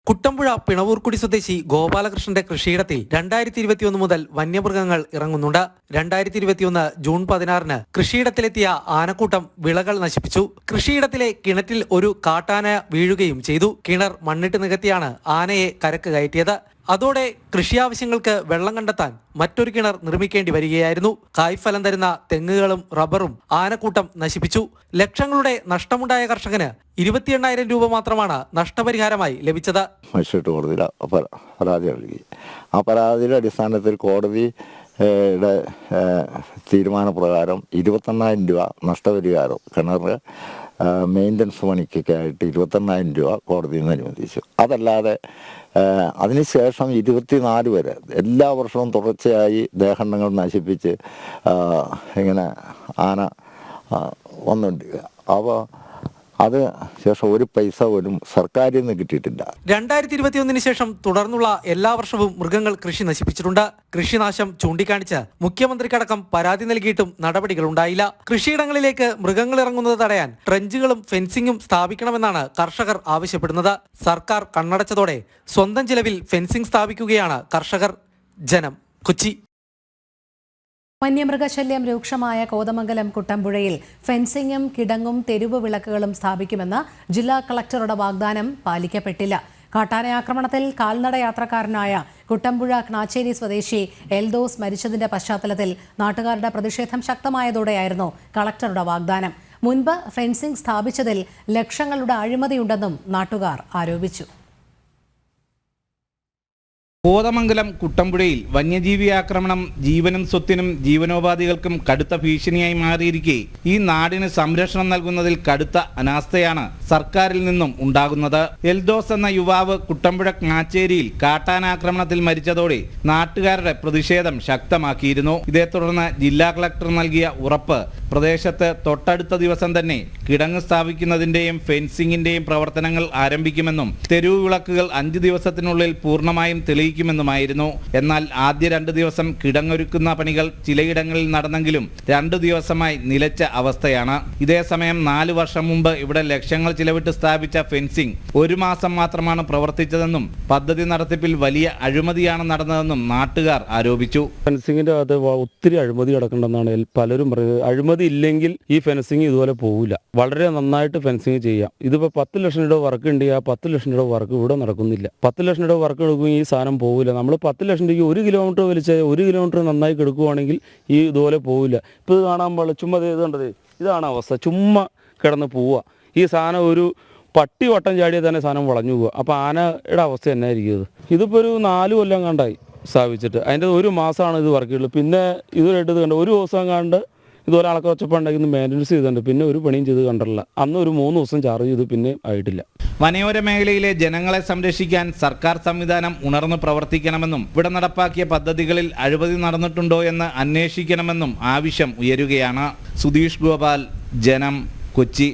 കുട്ടമ്പുഴ പിണവൂർക്കുടി സ്വദേശി ഗോപാലകൃഷ്ണന്റെ കൃഷിയിടത്തിൽ 2021 മുതൽ വന്യമൃഗങ്ങൾ ഇറങ്ങുന്നുണ്ട്. 2021 ജൂൺ 16 കൃഷിയിടത്തിലെത്തിയ ആനക്കൂട്ടം വിളകൾ നശിപ്പിച്ചു. കൃഷിയിടത്തിലെ കിണറ്റിൽ ഒരു കാട്ടാന വീഴുകയും ചെയ്തു. കിണർ മണ്ണിട്ട് നികത്തിയാണ് ആനയെ കരക്ക് കയറ്റിയത്. അതോടെ കൃഷി ആവശ്യങ്ങൾക്ക് വെള്ളം കണ്ടെത്താൻ മറ്റൊരു കിണർ നിർമ്മിക്കേണ്ടി വരികയായിരുന്നു. കായ്ഫലം തരുന്ന തെങ്ങുകളും റബ്ബറും ആനക്കൂട്ടം നശിപ്പിച്ചു. ലക്ഷങ്ങളുടെ നഷ്ടമുണ്ടായ കർഷകന് 28,000 രൂപ മാത്രമാണ് നഷ്ടപരിഹാരമായി ലഭിച്ചത്. മജിസ്ട്രേറ്റ് കോടതിയിൽ പരാതി നൽകി. ആ പരാതിയുടെ അടിസ്ഥാനത്തിൽ കോടതി യുടെ തീരുമാനപ്രകാരം 21,000 രൂപ നഷ്ടപരിഹാരം കിണറ് മെയിൻ്റനൻസ് പണിക്കൊക്കെ ആയിട്ട് 21,000 രൂപ കോടതിയിൽ നിന്ന് അനുവദിച്ചു. അതല്ലാതെ അതിനുശേഷം 24 വരെ എല്ലാ വർഷവും തുടർച്ചയായി ദേഹണ്ഡങ്ങൾ നശിപ്പിച്ച് ഇങ്ങനെ ആന വന്നുകൊണ്ടിരിക്കുക. അപ്പോൾ അത് ശേഷം ഒരു പൈസ പോലും സർക്കാരിൽ നിന്ന് കിട്ടിയിട്ടില്ല. 2021 ശേഷം തുടർന്നുള്ള എല്ലാ വർഷവും മൃഗങ്ങൾ കൃഷി നശിപ്പിച്ചിട്ടുണ്ട്. കൃഷിനാശം ചൂണ്ടിക്കാണിച്ച് മുഖ്യമന്ത്രിക്കടക്കം പരാതി നൽകിയിട്ടും നടപടികൾ ഉണ്ടായില്ല. കൃഷിയിടങ്ങളിലേക്ക് മൃഗങ്ങൾ ഇറങ്ങുന്നത് തടയാൻ ട്രെഞ്ചുകളും ഫെൻസിംഗും സ്ഥാപിക്കണമെന്നാണ് കർഷകർ ആവശ്യപ്പെടുന്നത്. സർക്കാർ കണ്ണടച്ചതോടെ സ്വന്തം ചിലവിൽ ഫെൻസിംഗ് സ്ഥാപിക്കുകയാണ് കർഷകർ. ജനം, കൊച്ചി. വന്യമൃഗശല്യം രൂക്ഷമായ കോതമംഗലം കുട്ടമ്പുഴയിൽ ഫെൻസിംഗും കിടങ്ങും തെരുവ് വിളക്കുകളും സ്ഥാപിക്കുമെന്ന ജില്ലാ കളക്ടറുടെ വാഗ്ദാനം പാലിക്കപ്പെട്ടില്ല. കാട്ടാന ആക്രമണത്തിൽ കാൽനട യാത്രക്കാരനായ കുട്ടമ്പുഴ ക്നാച്ചേരി സ്വദേശി എൽദോസ് മരിച്ചതിന്റെ പശ്ചാത്തലത്തിൽ നാട്ടുകാരുടെ പ്രതിഷേധം ശക്തമായതോടെയായിരുന്നു കളക്ടറുടെ വാഗ്ദാനം. മുൻപ് ഫെൻസിംഗ് സ്ഥാപിച്ചതിൽ ലക്ഷങ്ങളുടെ അഴിമതിയുണ്ടെന്നും നാട്ടുകാർ ആരോപിച്ചു. കോതമംഗലം കുട്ടമ്പുഴയിൽ വന്യജീവി ആക്രമണം ജീവനും സ്വത്തിനും ജീവനോപാധികൾക്കും കടുത്ത ഭീഷണിയായി മാറിയിരിക്കെ ഈ നാടിന് സംരക്ഷണം നൽകുന്നതിൽ കടുത്ത അനാസ്ഥയാണ് സർക്കാരിൽ നിന്നും ഉണ്ടാകുന്നത്. എൽദോസ് എന്ന യുവാവ് കുട്ടമ്പുഴ ക്നാച്ചേരിയിൽ കാട്ടാനാക്രമണത്തിൽ മരിച്ചതോടെ നാട്ടുകാരുടെ പ്രതിഷേധം ശക്തമാക്കിയിരുന്നു. ഇതേ തുടർന്ന് ജില്ലാ കളക്ടർ നൽകിയ ഉറപ്പ് പ്രദേശത്ത് തൊട്ടടുത്ത ദിവസം തന്നെ കിടങ്ങ് സ്ഥാപിക്കുന്നതിന്റെയും ഫെൻസിംഗിന്റെയും പ്രവർത്തനങ്ങൾ ആരംഭിക്കുമെന്നും തെരുവ് വിളക്കുകൾ 5 ദിവസത്തിനുള്ളിൽ പൂർണ്ണമായും തെളിയിക്കുമെന്നുമായിരുന്നു. എന്നാൽ ആദ്യ 2 ദിവസം കിടങ്ങൊരുക്കുന്ന പണികൾ ചിലയിടങ്ങളിൽ നടന്നെങ്കിലും 2 ദിവസമായി നിലച്ച അവസ്ഥയാണ്. ഇതേസമയം 4 വർഷം മുമ്പ് ഇവിടെ ലക്ഷങ്ങൾ ചിലവിട്ട് സ്ഥാപിച്ച ഫെൻസിംഗ് 1 മാസം മാത്രമാണ് പ്രവർത്തിച്ചതെന്നും പദ്ധതി നടത്തിപ്പിൽ വലിയ അഴിമതിയാണ് നടന്നതെന്നും നാട്ടുകാർ ആരോപിച്ചു. ഫെൻസിംഗിന്റെ അകത്ത് ഒത്തിരി അഴിമതി കിടക്കണ്ടെന്നാണ് പലരും പറയുന്നത്. അഴിമതി ഇല്ലെങ്കിൽ ഈ ഫെൻസിംഗ് ഇതുപോലെ പോകില്ല. വളരെ നന്നായിട്ട് ഫെൻസിംഗ് ചെയ്യാം. ഇതിപ്പോൾ 10 ലക്ഷം രൂപ വർക്ക് ഉണ്ട്. ആ 10 ലക്ഷം രൂപ വർക്ക് ഇവിടെ നടക്കുന്നില്ല. 10 ലക്ഷം രൂപ വർക്ക് എടുക്കുമെങ്കിൽ ഈ സാധനം പോകില്ല. നമ്മൾ 10 ലക്ഷം രൂപയ്ക്ക് 1 കിലോമീറ്റർ വലിച്ചാൽ 1 കിലോമീറ്റർ നന്നായി കിടക്കുവാണെങ്കിൽ ഈ ഇതുപോലെ പോകില്ല. ഇപ്പോൾ ഇത് കാണാൻ പാടില്ല. ചുമ്മാ ഇത് കണ്ടത് ഇതാണ് അവസ്ഥ. ചുമ്മാ കിടന്ന് പോവുക. ഈ സാധനം ഒരു പട്ടി വട്ടം ചാടിയാൽ തന്നെ സാധനം വളഞ്ഞു പോവുക. അപ്പോൾ ആനയുടെ അവസ്ഥ എന്നായിരിക്കും ഇത്? ഇതിപ്പോൾ ഒരു 4 കൊല്ലം കണ്ടായി സ്ഥാപിച്ചിട്ട്. അതിൻ്റെ 1 മാസമാണ് ഇത് വർക്ക് ചെയ്യുള്ളൂ. പിന്നെ ഇതുവരായിട്ട് ഇത് കണ്ട 1 ദിവസം കണ്ട് ഇതുപോലെ ആളൊക്കെ ഒച്ചപ്പുണ്ടാക്കി മെയിൻ്റനൻസ് ചെയ്തിട്ടുണ്ട്. പിന്നെ ഒരു പണിയും ചെയ്ത് കണ്ടില്ല. അന്ന് ഒരു 3 ദിവസം ചാർജ് ചെയ്ത് പിന്നെ ആയിട്ടില്ല. വനയോര മേഖലയിലെ ജനങ്ങളെ സംരക്ഷിക്കാൻ സർക്കാർ സംവിധാനം ഉണർന്നു പ്രവർത്തിക്കണമെന്നും ഇവിടെ നടപ്പാക്കിയ പദ്ധതികളിൽ അഴിമതി നടന്നിട്ടുണ്ടോ എന്ന് അന്വേഷിക്കണമെന്നും ആവശ്യം ഉയരുകയാണ്. സുധീഷ് ഗോപാൽ, ജനം, കൊച്ചി.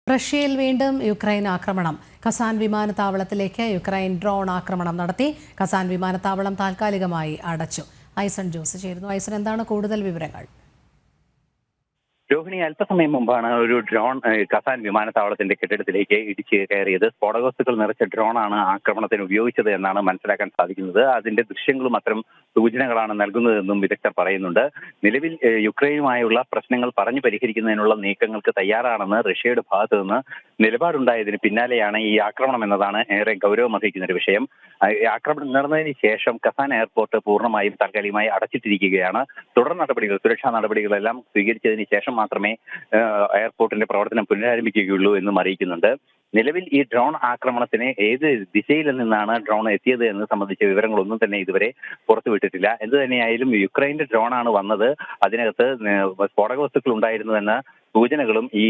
റഷ്യയിൽ വീണ്ടും യുക്രൈൻ ആക്രമണം. കസാൻ വിമാനത്താവളത്തിലേക്ക് യുക്രൈൻ ഡ്രോൺ ആക്രമണം നടത്തി. കസാൻ വിമാനത്താവളം താൽക്കാലികമായി അടച്ചു. ഐസൺ ജോസ് ചേരുന്നു. ഐസൺ, എന്താണ് കൂടുതൽ വിവരങ്ങൾ? രോഹിണി, അല്പസമയം മുമ്പാണ് ഒരു ഡ്രോൺ കസാൻ വിമാനത്താവളത്തിന്റെ കെട്ടിടത്തിലേക്ക് ഇടിച്ച് കയറിയത്. സ്ഫോടകവസ്തുക്കൾ നിറച്ച ഡ്രോണാണ് ആക്രമണത്തിന് ഉപയോഗിച്ചത് എന്നാണ് മനസ്സിലാക്കാൻ സാധിക്കുന്നത്. അതിന്റെ ദൃശ്യങ്ങളും അത്തരം സൂചനകളാണ് നൽകുന്നതെന്നും വിദഗ്ധർ പറയുന്നുണ്ട്. നിലവിൽ യുക്രൈനുമായുള്ള പ്രശ്നങ്ങൾ പറഞ്ഞു പരിഹരിക്കുന്നതിനുള്ള നീക്കങ്ങൾക്ക് തയ്യാറാണെന്ന് റഷ്യയുടെ ഭാഗത്തു നിന്ന് നിലപാടുണ്ടായതിന് പിന്നാലെയാണ് ഈ ആക്രമണം എന്നതാണ് ഏറെ ഗൗരവമർഹിക്കുന്ന ഒരു വിഷയം. ആക്രമണം നടന്നതിന് ശേഷം കസാൻ എയർപോർട്ട് പൂർണ്ണമായും താൽക്കാലികമായി അടച്ചിട്ടിരിക്കുകയാണ്. തുടർ നടപടികൾ, സുരക്ഷാ നടപടികളെല്ലാം സ്വീകരിച്ചതിന് ശേഷം മാത്രമേ എയർപോർട്ടിന്റെ പ്രവർത്തനം പുനരാരംഭിക്കുകയുള്ളൂ എന്നും അറിയിക്കുന്നുണ്ട്. നിലവിൽ ഈ ഡ്രോൺ ആക്രമണത്തിന് ഏത് ദിശയിൽ നിന്നാണ് ഡ്രോൺ എത്തിയത് എന്ന് സംബന്ധിച്ച വിവരങ്ങളൊന്നും തന്നെ ഇതുവരെ പുറത്തുവിട്ടിട്ടില്ല. എന്ത് തന്നെയായാലും യുക്രൈന്റെ ഡ്രോണാണ് വന്നത്. അതിനകത്ത് സ്ഫോടക വസ്തുക്കൾ ഉണ്ടായിരുന്നുവെന്ന സൂചനകളും ഈ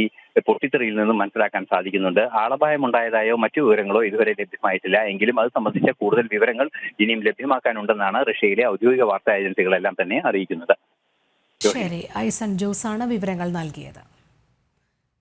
പൊട്ടിത്തെറിയിൽ നിന്നും മനസ്സിലാക്കാൻ സാധിക്കുന്നുണ്ട്. ആളപായമുണ്ടായതായോ മറ്റു വിവരങ്ങളോ ഇതുവരെ ലഭ്യമായിട്ടില്ല. എങ്കിലും അത് സംബന്ധിച്ച കൂടുതൽ വിവരങ്ങൾ ഇനിയും ലഭ്യമാക്കാനുണ്ടെന്നാണ് റഷ്യയിലെ ഔദ്യോഗിക വാർത്താ ഏജൻസികളെല്ലാം തന്നെ അറിയിക്കുന്നത്. ശരി, ഐസൺ ജോസാണ് വിവരങ്ങൾ നൽകിയത്.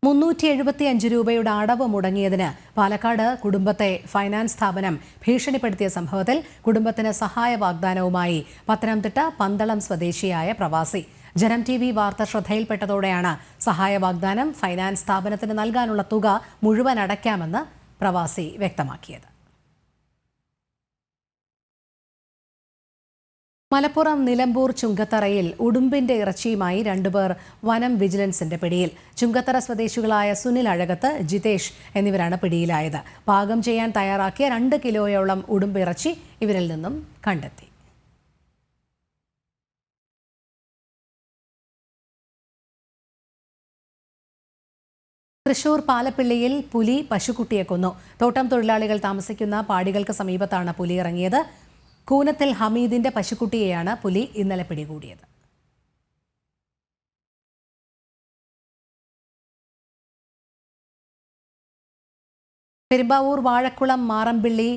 375 രൂപയുടെ അടവ് മുടങ്ങിയതിന് പാലക്കാട് കുടുംബത്തെ ഫൈനാൻസ് സ്ഥാപനം ഭീഷണിപ്പെടുത്തിയ സംഭവത്തിൽ കുടുംബത്തിന് സഹായ വാഗ്ദാനവുമായി പത്തനംതിട്ട പന്തളം സ്വദേശിയായ പ്രവാസി. ജനം TV വാർത്ത ശ്രദ്ധയിൽപ്പെട്ടതോടെയാണ് സഹായ വാഗ്ദാനം ഫൈനാൻസ് സ്ഥാപനത്തിന് നൽകാനുള്ള തുക മുഴുവൻ അടയ്ക്കാമെന്ന് പ്രവാസി വ്യക്തമാക്കിയത്. മലപ്പുറം നിലമ്പൂർ ചുങ്കത്തറയിൽ ഉടുമ്പിന്റെ ഇറച്ചിയുമായി 2 പേർ വനം വിജിലൻസിന്റെ പിടിയിൽ. ചുങ്കത്തറ സ്വദേശികളായ സുനിൽ അഴകത്ത്, ജിതേഷ് എന്നിവരാണ് പിടിയിലായത്. പാകം ചെയ്യാൻ തയ്യാറാക്കിയ 2 കിലോയോളം ഉടുമ്പ് ഇറച്ചി ഇവരിൽ നിന്നും കണ്ടെത്തി. തൃശൂർ പാലപ്പിള്ളിയിൽ പുലി പശുക്കുട്ടിയെ കൊന്നു. തോട്ടം തൊഴിലാളികൾ താമസിക്കുന്ന പാടികൾക്ക് സമീപത്താണ് പുലി ഇറങ്ങിയത്. കൂനത്തിൽ ഹമീദിന്റെ പശുക്കുട്ടിയെയാണ് പുലി ഇന്നലെ പിടികൂടിയത്. പെരുമ്പാവൂർ വാഴക്കുളം മാറമ്പിള്ളി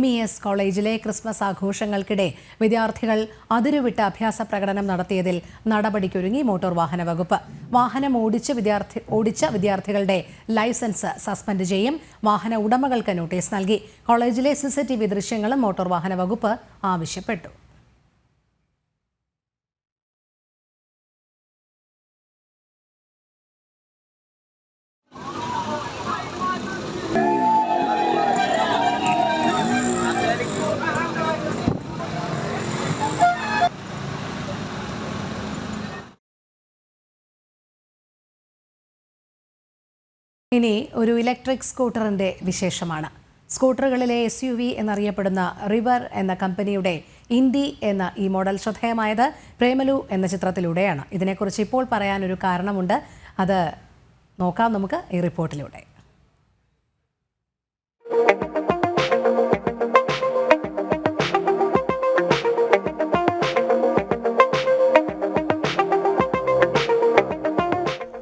MES കോളേജിലെ ക്രിസ്മസ് ആഘോഷങ്ങൾക്കിടെ വിദ്യാർത്ഥികൾ അതിരുവിട്ട അഭ്യാസ പ്രകടനം നടത്തിയതിൽ നടപടിക്കൊരുങ്ങി മോട്ടോർ വാഹന വകുപ്പ്. വാഹനം ഓടിച്ച വിദ്യാർത്ഥികളുടെ ലൈസൻസ് സസ്പെൻഡ് ചെയ്യും. വാഹന ഉടമകൾക്ക് നോട്ടീസ് നൽകി. കോളേജിലെ CCTV ദൃശ്യങ്ങളും മോട്ടോർ വാഹന വകുപ്പ് ആവശ്യപ്പെട്ടു. ഇനി ഒരു ഇലക്ട്രിക് സ്കൂട്ടറിന്റെ വിശേഷമാണ്. സ്കൂട്ടറുകളിലെ SUV എന്നറിയപ്പെടുന്ന റിവർ എന്ന കമ്പനിയുടെ ഇൻഡി എന്ന ഈ മോഡൽ ശ്രദ്ധേയമായത് പ്രേമലു എന്ന ചിത്രത്തിലൂടെയാണ്. ഇതിനെക്കുറിച്ച് ഇപ്പോൾ പറയാനൊരു കാരണമുണ്ട്. അത് നോക്കാം നമുക്ക് ഈ റിപ്പോർട്ടിലൂടെ.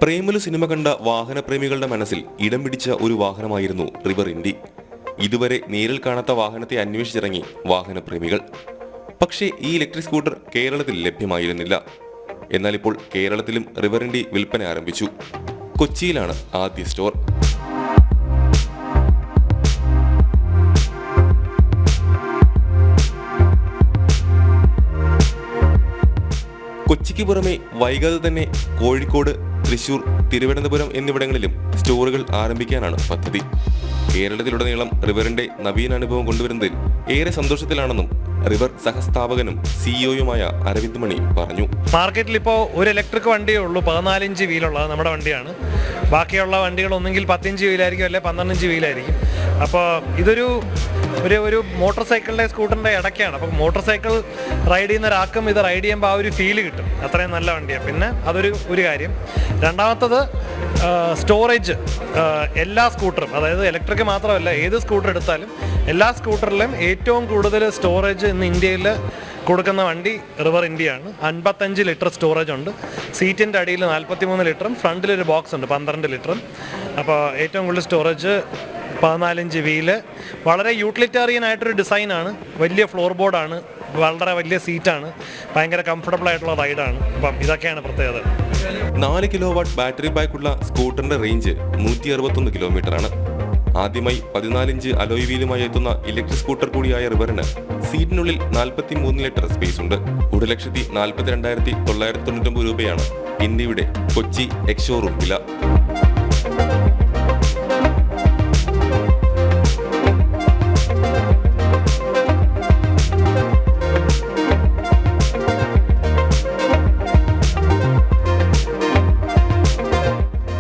പ്രേമലു സിനിമ കണ്ട വാഹനപ്രേമികളുടെ മനസ്സിൽ ഇടം പിടിച്ച ഒരു വാഹനമായിരുന്നു റിവർ ഇൻഡി. ഇതുവരെ നേരിൽ കാണാത്ത വാഹനത്തെ അന്വേഷിച്ചിറങ്ങി വാഹനപ്രേമികൾ. പക്ഷേ ഈ ഇലക്ട്രിക് സ്കൂട്ടർ കേരളത്തിൽ ലഭ്യമായിരുന്നില്ല. എന്നാൽ ഇപ്പോൾ കേരളത്തിലും റിവർ ഇൻഡി വിൽപ്പന ആരംഭിച്ചു. കൊച്ചിയിലാണ് ആദ്യ സ്റ്റോർ. കൊച്ചിക്ക് പുറമെ വൈകാതെ തന്നെ കോഴിക്കോട്, തൃശൂർ, തിരുവനന്തപുരം എന്നിവിടങ്ങളിലും സ്റ്റോറുകൾ ആരംഭിക്കാനാണ് പദ്ധതി. കേരളത്തിലുടനീളം റിവറിന്റെ നവീന അനുഭവം കൊണ്ടുവരുന്നതിൽ ഏറെ സന്തോഷത്തിലാണെന്നും റിവർ സഹസ്ഥാപകനും CEO-യുമായ അരവിന്ദ് മണി പറഞ്ഞു. മാർക്കറ്റിൽ ഇപ്പോൾ ഒരു ഇലക്ട്രിക് വണ്ടിയേ ഉള്ളൂ, 14 ഇഞ്ച് വീലുള്ളത് നമ്മുടെ വണ്ടിയാണ്. ബാക്കിയുള്ള വണ്ടികൾ ഒന്നെങ്കിൽ 10 ഇഞ്ച് വീലായിരിക്കും, അല്ലെങ്കിൽ 12 ഇഞ്ച് വീലായിരിക്കും. അപ്പോൾ ഇതൊരു ഒരു മോട്ടോർ സൈക്കിളിൻ്റെ സ്കൂട്ടറിൻ്റെ ഇടയ്ക്കാണ്. അപ്പോൾ മോട്ടോർ സൈക്കിൾ റൈഡ് ചെയ്യുന്ന ഒരാൾക്കും ഇത് റൈഡ് ചെയ്യുമ്പോൾ ആ ഒരു ഫീല് കിട്ടും. അത്രയും നല്ല വണ്ടിയാണ്. പിന്നെ അതൊരു കാര്യം. രണ്ടാമത്തത് സ്റ്റോറേജ്. എല്ലാ സ്കൂട്ടറും, അതായത് ഇലക്ട്രിക് മാത്രമല്ല, ഏത് സ്കൂട്ടർ എടുത്താലും എല്ലാ സ്കൂട്ടറിലും ഏറ്റവും കൂടുതൽ സ്റ്റോറേജ് ഇന്ന് ഇന്ത്യയിൽ കൊടുക്കുന്ന വണ്ടി റിവർ ഇൻഡിയാണ്. 55 ലിറ്റർ സ്റ്റോറേജ് ഉണ്ട്. സീറ്റിൻ്റെ അടിയിൽ 43 ലിറ്ററും ഫ്രണ്ടിലൊരു ബോക്സ് ഉണ്ട് 12 ലിറ്ററും. അപ്പോൾ ഏറ്റവും കൂടുതൽ സ്റ്റോറേജ്, 14 ഇഞ്ച് വീല്, വളരെ യൂട്ടിലിറ്റേറിയൻ ആയിട്ടൊരു ഡിസൈനാണ്. വലിയ ഫ്ലോർ ബോർഡാണ്, വളരെ വലിയ സീറ്റാണ്, ഭയങ്കര കംഫർട്ടബിൾ ആയിട്ടുള്ള റൈഡാണ്. അപ്പം ഇതൊക്കെയാണ് പ്രത്യേകത. 4 കിലോവാട്ട് ബാറ്ററി ബാക്കുള്ള സ്കൂട്ടറിന്റെ റേഞ്ച് 161 കിലോമീറ്ററാണ്. ആദ്യമായി 14 ഇഞ്ച് അലോയ് വീലുമായി എത്തുന്ന ഇലക്ട്രിക് സ്കൂട്ടർ കൂടിയായ റിവറിന് സീറ്റിനുള്ളിൽ 43 ലിറ്റർ സ്പേസ് ഉണ്ട്. 1,42,999 രൂപയാണ് ഇന്ത്യയുടെ കൊച്ചി എക്സ്ഷോറൂം വില.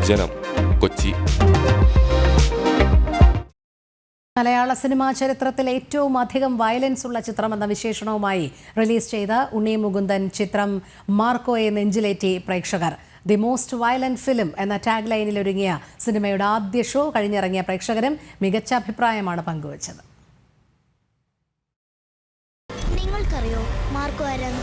ജനം, കൊച്ചി. മലയാള സിനിമാ ചരിത്രത്തിൽ ഏറ്റവും അധികം വയലൻസ് ഉള്ള ചിത്രമെന്ന വിശേഷണവുമായി റിലീസ് ചെയ്ത ഉണ്ണി മുകുന്ദൻ ചിത്രം മാർക്കോയെ നെഞ്ചിലേറ്റി പ്രേക്ഷകർ. ദി മോസ്റ്റ് വയലന്റ് ഫിലിം എന്ന ടാഗ് ലൈനിൽ ഒരുങ്ങിയ സിനിമയുടെ ആദ്യ ഷോ കഴിഞ്ഞിറങ്ങിയ പ്രേക്ഷകരും മികച്ച അഭിപ്രായമാണ് പങ്കുവച്ചത്. നിങ്ങൾക്കറിയോ മാർക്കോ ആരാണ്?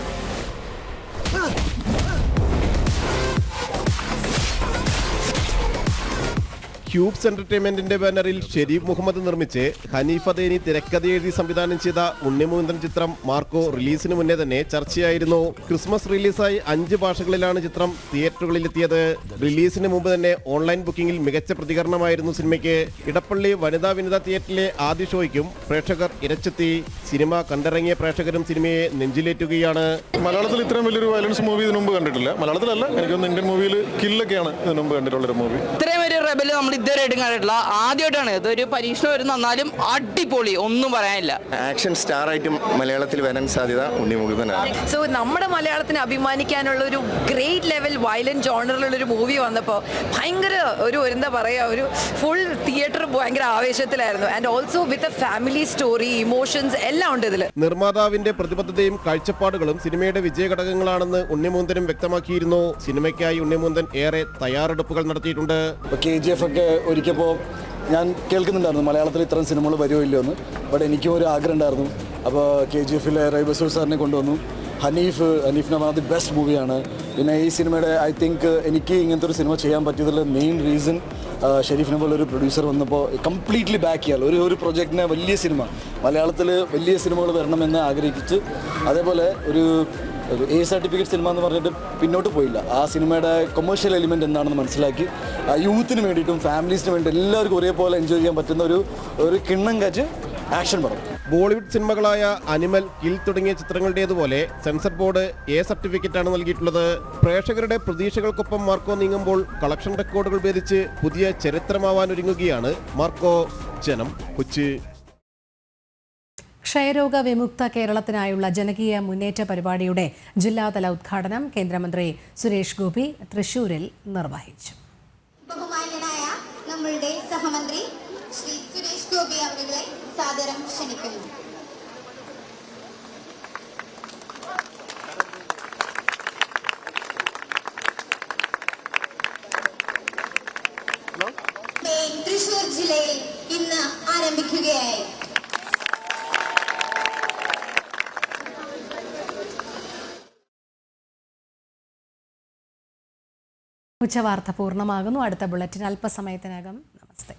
ക്യൂബ്സ് എന്റർടൈൻമെന്റിന്റെ ബാനറിൽ ഷെരീഫ് മുഹമ്മദ് നിർമ്മിച്ച് ഹനീഫ ദേനി തിരക്കഥ എഴുതി സംവിധാനം ചെയ്ത ഉണ്ണിമുകുന്ദൻ ചിത്രം മാർക്കോ റിലീസിന് മുന്നേ തന്നെ ചർച്ചയായിരുന്നു. ക്രിസ്മസ് റിലീസായി 5 ഭാഷകളിലാണ് ചിത്രം തിയേറ്ററുകളിലെത്തിയത്. റിലീസിന് മുമ്പ് തന്നെ ഓൺലൈൻ ബുക്കിംഗിൽ മികച്ച പ്രതികരണമായിരുന്നു സിനിമയ്ക്ക്. ഇടപ്പള്ളി വനിതാ തിയേറ്ററിലെ ആദ്യ ഷോയ്ക്കും പ്രേക്ഷകർ ഇരച്ചെത്തി. സിനിമ കണ്ടിറങ്ങിയ പ്രേക്ഷകരും സിനിമയെ നെഞ്ചിലേറ്റുകയാണ്. മലയാളത്തിൽ ഇത്രയും വലിയൊരു വയലൻസ് മൂവി ഇതിനു മുമ്പ് കണ്ടിട്ടില്ല. മലയാളത്തിലല്ല, എനിക്കൊന്ന് ഇന്ത്യൻ മൂവിയിൽ കില്ലൊക്കെയാണ് ഇതിനു മുമ്പ് കണ്ടിട്ടുള്ളൊരു മൂവി. ഇത്രയും ഒരു റെബല് നമ്മൾ ഇതുവരെയായിട്ടും കണ്ടിട്ടില്ല. ആദ്യമായിട്ടാണ് ഇതൊരു പരീക്ഷണം വരുന്ന, എന്നാലും അടിപൊളി, ഒന്നും പറയാനില്ല. ആക്ഷൻ സ്റ്റാർ ആയിട്ടും മലയാളത്തിൽ വരാൻ സാധ്യത ഉണ്ണി മുകുന്ദനാണ്. സോ നമ്മുടെ മലയാളത്തിന് അഭിമാനിക്കാനുള്ള ഒരു ഗ്രേറ്റ് ലെവൽ വയലന്റ് ജോണറിലുള്ളൊരു മൂവി വന്നപ്പോൾ ഭയങ്കര എന്താ പറയുക, ഒരു ഫുൾ തിയേറ്റർ ഭയങ്കര ആവേശത്തിലായിരുന്നു. And also with a family story, emotions എല്ലാം ഉണ്ട് ഇതിൽ. നിർമ്മാതാവിന്റെ പ്രതിബദ്ധതയും കാഴ്ചപ്പാടുകളും സിനിമയുടെ വിജയഘടകങ്ങളാണെന്ന് ഉണ്ണിമുകുന്ദനും വ്യക്തമാക്കിയിരുന്നു. സിനിമയ്ക്കായി ഉണ്ണിമുകുന്ദൻ ഏറെ തയ്യാറെടുപ്പുകൾ നടത്തിയിട്ടുണ്ട്. KGF ഒക്കെ ഒരിക്കപ്പോൾ ഞാൻ കേൾക്കുന്നുണ്ടായിരുന്നു മലയാളത്തിൽ ഇത്തരം സിനിമകൾ വരുമോ ഇല്ലയോ എന്ന്. ബട്ട് എനിക്കും ഒരു ആഗ്രഹം ഉണ്ടായിരുന്നു അപ്പോൾ KGF റൈബസൂർ സാറിനെ കൊണ്ടുവന്നു. ഹനീഫിൻ്റെ വൺ ഓഫ് ദി ബെസ്റ്റ് മൂവിയാണ്. പിന്നെ ഈ സിനിമയുടെ ഐ തിങ്ക് എനിക്ക് ഇങ്ങനത്തെ ഒരു സിനിമ ചെയ്യാൻ പറ്റിയതിൽ മെയിൻ റീസൺ ഷെരീഫിനെ പോലെ ഒരു പ്രൊഡ്യൂസർ വന്നപ്പോൾ കംപ്ലീറ്റ്ലി ബാക്ക് ചെയ്യാൻ ഒരു പ്രൊജക്റ്റിനെ വലിയ സിനിമ മലയാളത്തിൽ വലിയ സിനിമകൾ വരണമെന്ന് ആഗ്രഹിച്ച് അതേപോലെ ഒരു A സർട്ടിഫിക്കറ്റ് സിനിമ എന്ന് പറഞ്ഞിട്ട് പിന്നോട്ട് പോയില്ല. ആ സിനിമയുടെ കൊമേഴ്ഷ്യൽ എലിമെൻറ്റ് എന്താണെന്ന് മനസ്സിലാക്കി യൂത്തിന് വേണ്ടിയിട്ടും ഫാമിലീസിന് വേണ്ടി എല്ലാവർക്കും ഒരേപോലെ എൻജോയ് ചെയ്യാൻ പറ്റുന്ന ഒരു കിണ്ണം കാച്ച് ആക്ഷൻ പടം. ബോളിവുഡ് സിനിമകളായ അനിമൽ, കിൽ തുടങ്ങിയ ചിത്രങ്ങളുടേതുപോലെ സെൻസർ ബോർഡ് A സർട്ടിഫിക്കറ്റാണ് നൽകിയിട്ടുള്ളത്. പ്രേക്ഷകരുടെ പ്രതീക്ഷകൾക്കൊപ്പം മാർക്കോ നീങ്ങുമ്പോൾ കളക്ഷൻ റെക്കോർഡുകൾ ഭേദിച്ച് പുതിയ ചരിത്രമാവാനൊരുങ്ങുകയാണ് മാർക്കോ. ജനം, കൊച്ചി. ക്ഷയരോഗ വിമുക്ത കേരളത്തിനായുള്ള ജനകീയ മുന്നേറ്റ പരിപാടിയുടെ ജില്ലാതല ഉദ്ഘാടനം കേന്ദ്രമന്ത്രി സുരേഷ് ഗോപി തൃശൂരിൽ നിർവഹിച്ചു. ബഹുമാന്യനായ നമ്മളുടെ സഹമന്ത്രി ശ്രീ സുരേഷ് ഗോപി അവരെ സാദരം ക്ഷണിക്കുന്നു. തൃശൂർ ജില്ലയിൽ ഇന്ന് ആരംഭിക്കുകയായി. ഉച്ചവാർത്ത പൂർണ്ണമാകുന്നു. അടുത്ത ബുള്ളറ്റിൻ അല്പസമയത്തിനകം. നമസ്തേ.